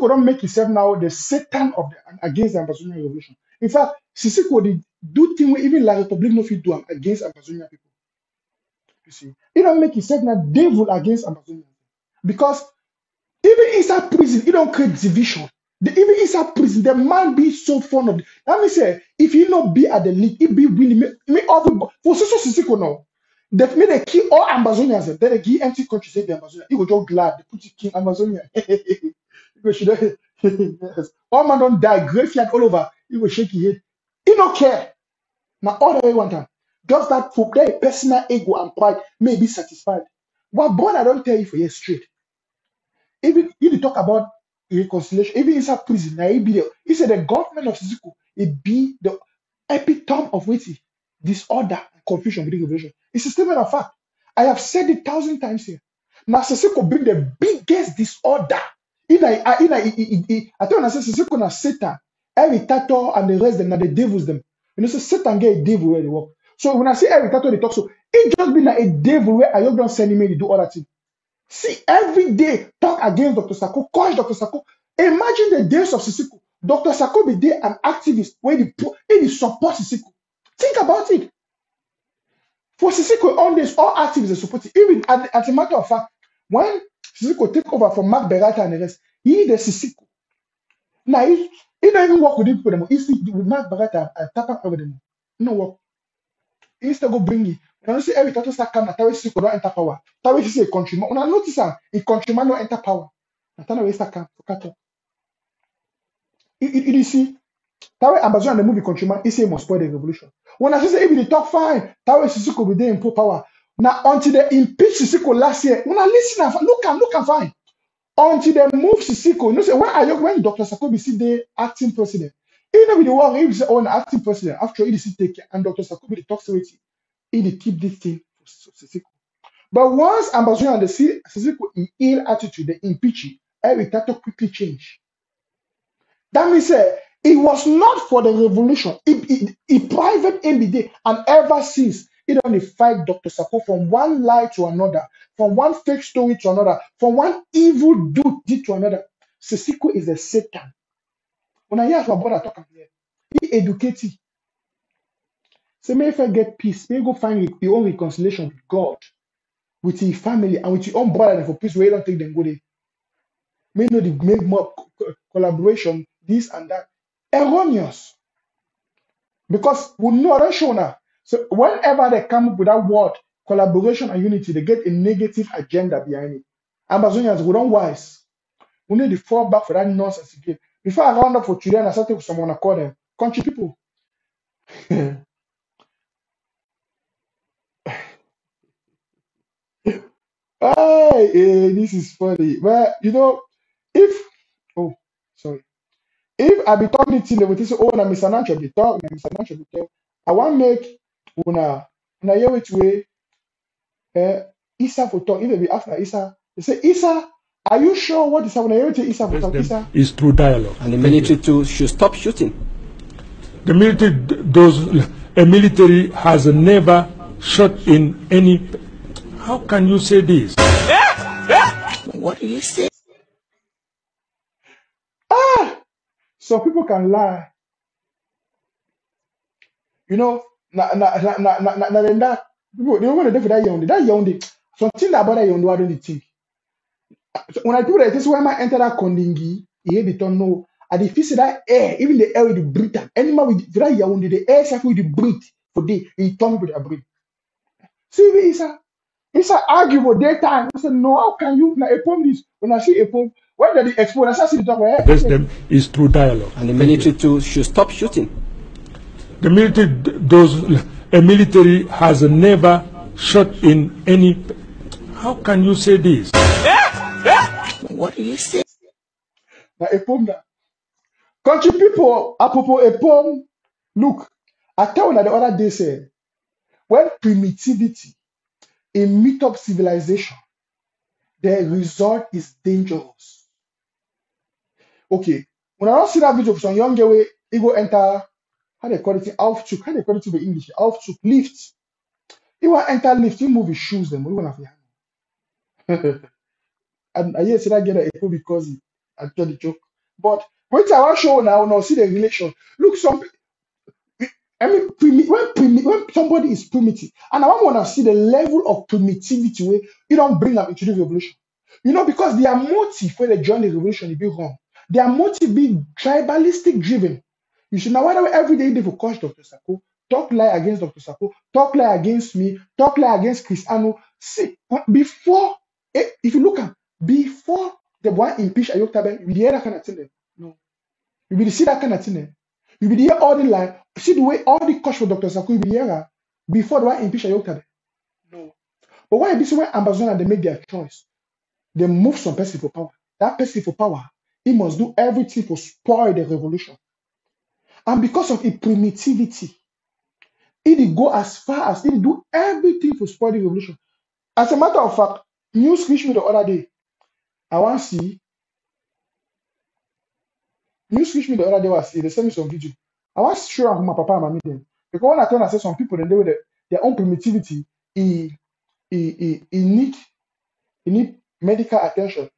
don't make himself now the Satan of against the Ambazonian revolution. In fact, Siseko did do things even like Republic no fit do against Ambazonian people. You see, he don't make himself now devil against Ambazonian. Because even inside prison, he don't create division. Even inside prison, the man be so fond of it. Let me say, if he not be at the league, he be willing me everybody for Siseko now. They kill all Ambazonians. Then they give empty countries say the Amazonian. He was just glad they put it king Amazonia. Yes. All man don't die, graveyard all over. He will shake his head. He don't care. Now all the way one time. Just that for their personal ego and pride may be satisfied. What boy I don't tell you for years straight. Even if you talk about reconciliation, even inside prison, now he said the government of Siseko, it be the epitome of waiting, disorder, and confusion with the revolution. It's a statement of fact. I have said it 1,000 times here. Now Siseko bring the biggest disorder. I tell you, Siseko na Satan, Eritator and the rest them, now the devils them. You know, so Satan get a devil where they work. So when I say Eritator, they talk so it just be like a devil where I don't send him to do other things. See, every day talk against Dr. Sako, coach Dr. Sako. Imagine the days of Siseko. Dr. Sako be there an activist where he support Siseko. Think about it. For Siseko, all this, all activists are supporting. Even as a matter of fact, when Siseko take over from Mark Berata and the rest, he the Siseko. Now he don't even work with people anymore. He sleep with Mark Berata and tap over them. No work. He still go bring it. When I say every time start coming, Tawe Siseko don't enter power. Tawe is a countryman. When I notice that a countryman don't enter power, Natana start come to catch up. You see, Tawe Ambazo the movie countryman, he say he must spoil the revolution. When I say if they talk fine, Tawe Siseko be there in power. Now until they impeach Siseko last year, when I listen and look and fine. Until they move Siseko, you know, say when Dr. Sako be see the acting president, even with the war, he say on acting president, after he see take and Dr. Sako be the talk with he keep this thing for Siseko. But once Ambazo and the Siseko in ill attitude, they impeach it, every title quickly change. That means it was not for the revolution. It private MBD, and ever since it only fight Dr. Sako from one lie to another, from one fake story to another, from one evil deed to another. Siseko is a Satan. When I hear my brother talking here, he educated. So may if I get peace, may go find your own reconciliation with God, with your family, and with your own brother for peace where you don't take them go there. May know the make more collaboration, this and that. Erroneous. Because we know that show now. So whenever they come up with that word, collaboration and unity, they get a negative agenda behind it. Ambazonians, we don't wise. We need to fall back for that nonsense again. Before I round up for today, and I started with someone I call them country people. Hey, this is funny. But you know, if I be talking to them, say, oh, na Mr. Nancho be talk, I want make una hear which way Isa for talk. If they be after Isa, they say, Isa, are you sure what is happening? Hear Isa for talk. Isa is through dialogue. And the military too should stop shooting. The military a military has never shot in any. How can you say this? What do you say? some people can lie. You know, then that people they want to do for that young. That young, something about that young, I don't think. So when I do that, this is when I enter that kondingi, they don't know. And if you see that air, even the air with the breathe, animal with that young, the air cycle with the breathe for day, it turn people that breathe. See, it's a arguable daytime. I said, no, how can you now a poem this? When I see a poem, when they expose, I see the top where Against them is through dialogue. And the military too should stop shooting. The military a military has never shot in any. How can you say this? What do you say? now a poem that country people, apropos a poem. Look, I tell you the other day say when primitivity in meet up civilization, the result is dangerous. Okay, when I don't see that video of some young girl, he go enter how they call it Aufzug, how they call it in English, Aufzug lift. He want enter lift, he move his shoes them. What you want to and I hear say that get a because he actually joke. But when I want show now see the relation. Look, I mean, when somebody is primitive, and I want to see the level of primitivity where you don't bring them into the revolution. You know, because their motive when they join the revolution, it be wrong. Their motive be tribalistic driven. You should know why every day they for coach Dr. Sako, talk lie against Dr. Sako, talk lie against me, talk lie against Cristiano. See, before, if you look at before the boy impeach Ayoktabe, you hear that kind of thing. No, you will see that kind of thing. You will hear all the line. See the way all the coach for Dr. Sako, you will hear before the boy impeach Ayoktabe. No, but why this when Amazon they make their choice? They move some person for power. That person for power, he must do everything to spoil the revolution. And because of its primitivity, it go as far as it do everything to spoil the revolution. As a matter of fact, news reached me the other day. I want to see. News reached me the other day. Was see they sent me some video. I want to show how my papa and mommy them. Because when I turn and say some people, then they with their own primitivity, he need medical attention.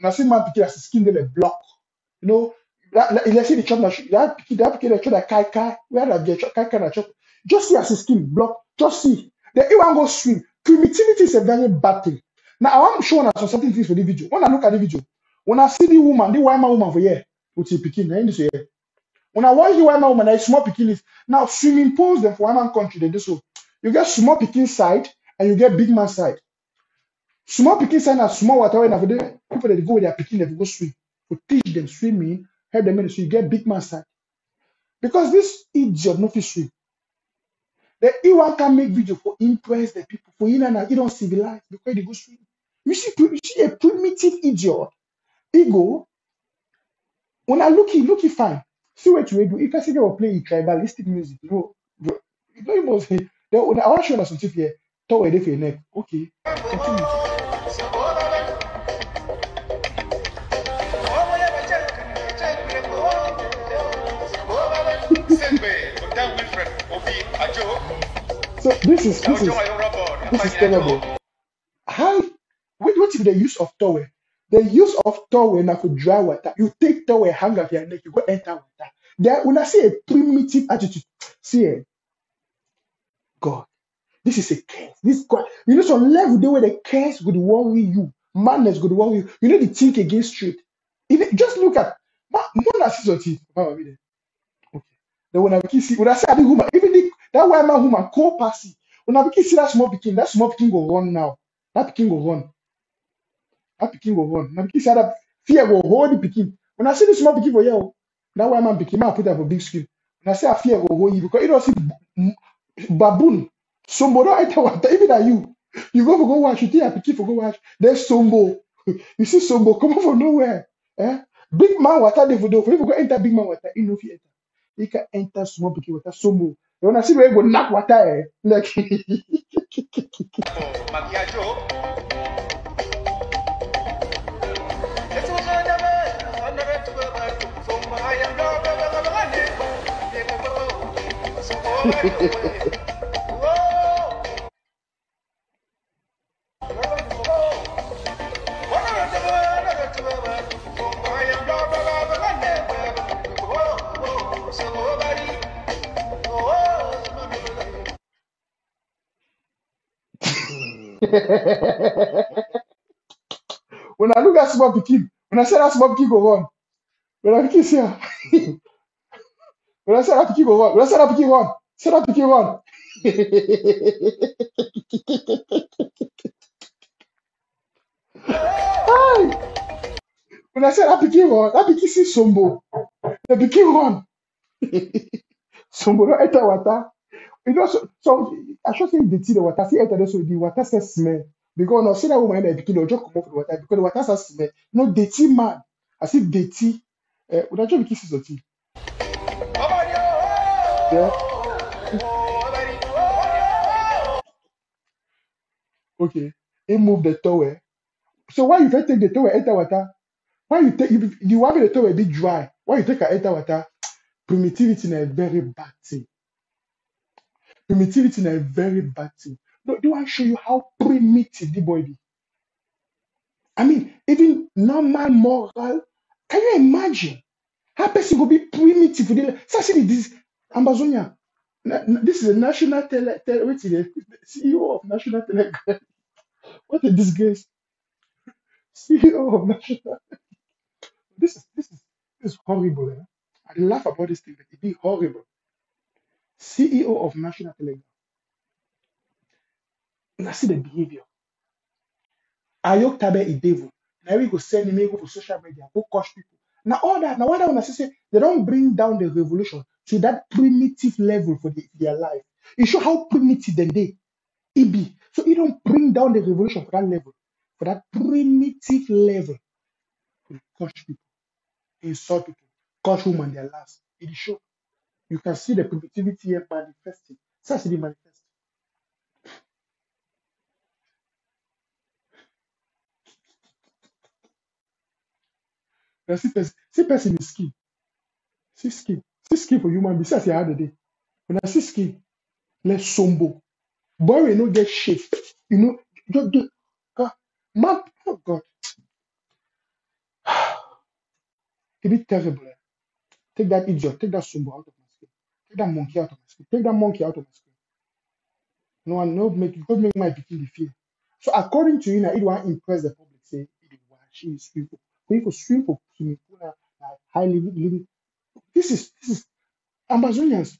Una see man picking as skin they block. You know, let's see the chop that picking the chop that kai where the chop kai na chop. Just see as his skin block. Just see. The you want go swim. Primitivity is a very bad thing. Now I want to show us some certain things for the video. When I look at the video, when I see the woman, the white man woman for here, with the picking, I say when I watch the white man woman, I small picking now swimming pools them for white man country. They do so. You get small picking side and you get big man side. Small picking side and small water when for the people that go with their picking, they go swim. To teach them swimming, help them in so you get big man side. Because this idiot not swim. The E1 can make video for impress the people for you and you don't civilize because they go swim. You see a primitive idiot. Ego. When I look fine. See what you do. If I say they will play tribalistic music, you must say. I want to show you something here. Talk away for your neck. Okay. Continue. So this is terrible. How? What if the use of towel? The use of towel now for dry water. You take towel, hang up your neck, you go enter water. There, when I see a primitive attitude, see, God, this is a curse. This God, you know, some level there where the curse would worry you, madness would worry you. You need to think against straight. Just look at more see. Okay. Then when I see, when I say the woman, even that white man woman call passy. When I see that small picking go run now. That picking go run. That picking go run. Now see that fear go hold the picking. When I see the small picking go here, that white man picking, I put up a big screen. When I say I fear go hold you because you don't see baboon. Somebody enter water, even at you. You go watch, you think I picking for go watch. There's Sombo. You see Sombo come from nowhere. Big man water they for do. If you go enter big man water, you know if you enter. You can enter small picking water, Sombo. When I see where you go knock water, like When I look at small pikin, when I say that small pikin go run, when I pikin see her, when I say that pikin go run, when I say that pikin run, say that pikin run. Hi. When I say that pikin run, that pikin see Sombo, the pikin run. Sombo no enter water. You know, so I should say the tea the water, see enter so the water says smell. Because now see that woman in the pikin will just come off the water because the water says smell. No dirty man. I see dirty. Would I just kiss the tea? Yeah. Okay. He move the towel. So why you take the towel enter water? Why you take you want the towel be dry? Why you take a enter water? Primitivity is a very bad thing. Primitivity is a very bad thing. No, do I show you how primitive the boy be? I mean, even normal moral. Can you imagine how person will be primitive? So see this Amazonia. This is a national wait, the CEO of National Telegram. What a disgrace. CEO of National. This is horrible. Eh? I laugh about this thing, but it be horrible. CEO of National Telegram. And I see the behavior. Ayok Tabe is devil. Now we go send him go for social media, go coach people. Now all that, now what I want to say, they don't bring down the revolution to that primitive level for their life. It show how primitive they be. So you don't bring down the revolution for that level, for that primitive level to coach people, insult people, coach women their lives. It is show. You can see the primitivity here manifesting. Such the manifest. Now see person is skin. See skin. See skin for human beings. That's the other day. When I see skin, let's sombo. Boy, we no get shape. You know, just do man, oh God, it be terrible. Eh? Take that idiot, take that sombo out of my skin. Take that monkey out of my skin. Take that monkey out of my skin. No one no make my pikin feel. So according to you, now it want impress the public. Say it was she is swim for. We could swim for swimming pool high living. This is Amazonians.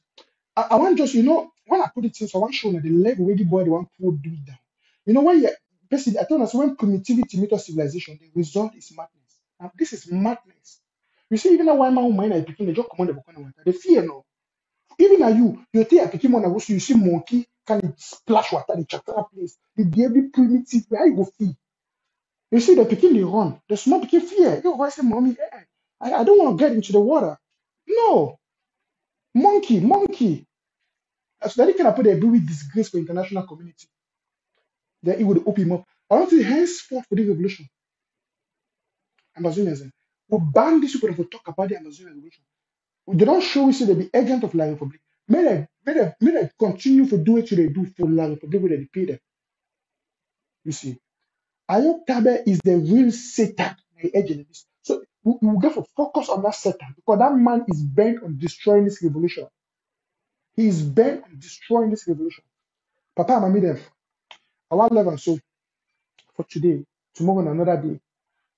I want just when I put it in, so I want show that the level where the boy want to do it down. You know when you basically I told us when primitivity meets civilization, the result is madness. Now this is madness. You see, even now why my mind I begin they just command the book on water. They fear no. Even now you take a Pokemon and you see monkey can splash water in chapter place. It be every primitive where you go feel. You see the Peking they run. The small Peking fear. You go say, mommy, I don't want to get into the water. No, monkey. As that kind of put a very disgrace for international community. Then it would open him up. I want to henceforth for the revolution. Amazonians will ban these people to talk about the Amazonian revolution. They don't show us they be agent of La Republic. May they continue to do what they do for La Republic where they pay them. You see, Ayok Tabe is the real Satan, the agent of this. So we got to focus on that Satan because that man is bent on destroying this revolution. He is bent on destroying this revolution. Papa, I'm them. I want love and so for today, tomorrow, and another day.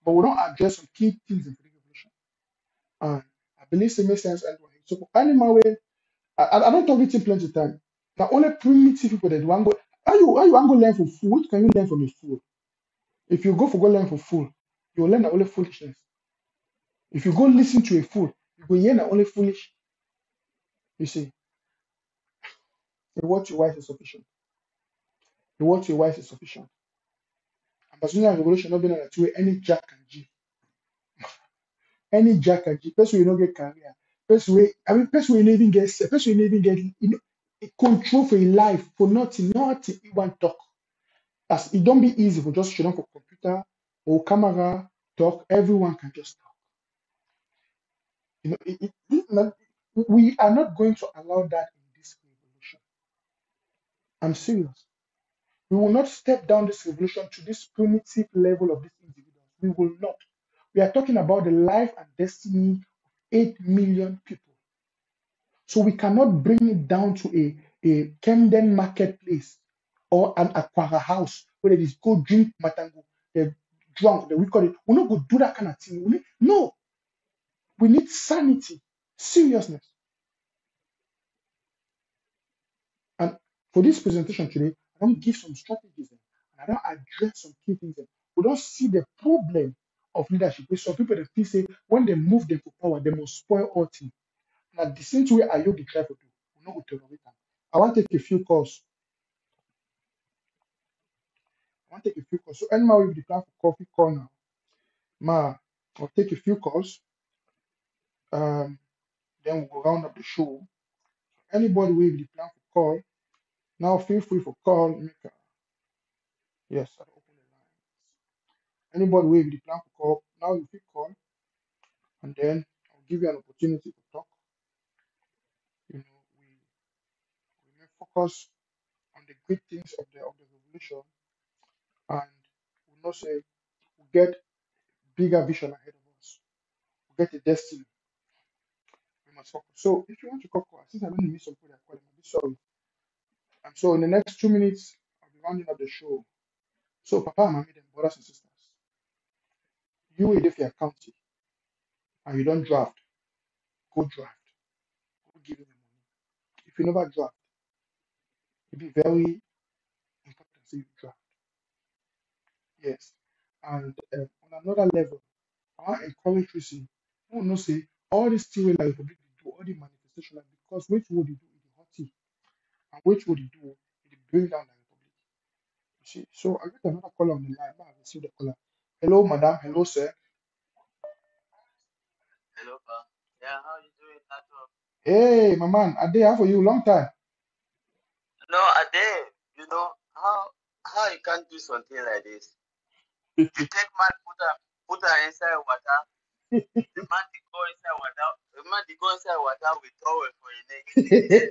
But we don't address some key things in the revolution. And I believe it makes sense anyway. So animal way, I don't talk with you plenty of time. Now only primitive people that want go. How you want to learn from food? What can you learn from a fool? If you go learn from fool, you will learn the only foolishness. If you go listen to a fool, you go hear the only foolish. You see, the word your wife is sufficient. The word your wife is sufficient. Ambassador revolution not being that way any jack and G. Any jack and G. Person will not get career. Person will not even get person will not even get a control for your life for nothing you want talk. As it don't be easy for just shut down for computer or camera talk, everyone can just talk. You know, we are not going to allow that in this revolution. I'm serious. We will not step down this revolution to this primitive level of these individuals. We will not. We are talking about the life and destiny of 8 million people. So we cannot bring it down to a Camden marketplace or an Aquara house where they just go drink matango, they're drunk, we call it. We're not going to do that kind of thing. No, we need sanity, seriousness. And for this presentation today, I don't give some strategies and I don't address some key things. We don't see the problem of leadership. With some people that feel say when they move them to power, they must spoil all things. And the same way I the try to do. We not go tolerate them. I want to take a few calls. So anyone with the plan for coffee call now. I'll take a few calls. Then we'll go round up the show. Anybody with the plan for call, now feel free for call. Yes, I open the line. Anybody with the plan for call, now you can call, and then I'll give you an opportunity to talk. We may focus on the great things of the revolution, and we'll not say we'll get bigger vision ahead of us. We'll get a destiny. We must focus. So if you want to call, since I'm going to miss some people that call, I'm sorry. And so in the next 2 minutes, I'll be rounding up the show. So Papa and Mommy, them brothers and sisters, you if you're county and you don't draft, go draft. Go give them the money. If you never draft, it'll be very important to you draft. Yes. And on another level, I want to encourage you see, who know say all this thing like Republic do, all the manifestation, like, because which would you do in the hot tea, and which would you do it bring down the Republic. You see, so I got another caller on the line. Now I receive the caller. Hello, madam. Hello, sir. Hello, pa. Yeah, how you doing? Hey, my man. I did have for you long time. No, Ade, you know how you can do something like this? You take man, put her inside water. The man they go inside water. The man they go inside water with towel for your neck.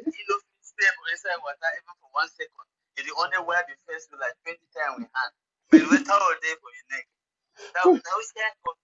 You know, stay inside water even for 1 second. You the only wear the face with like 20 times with hand. But with towel there for your neck. Now we stand for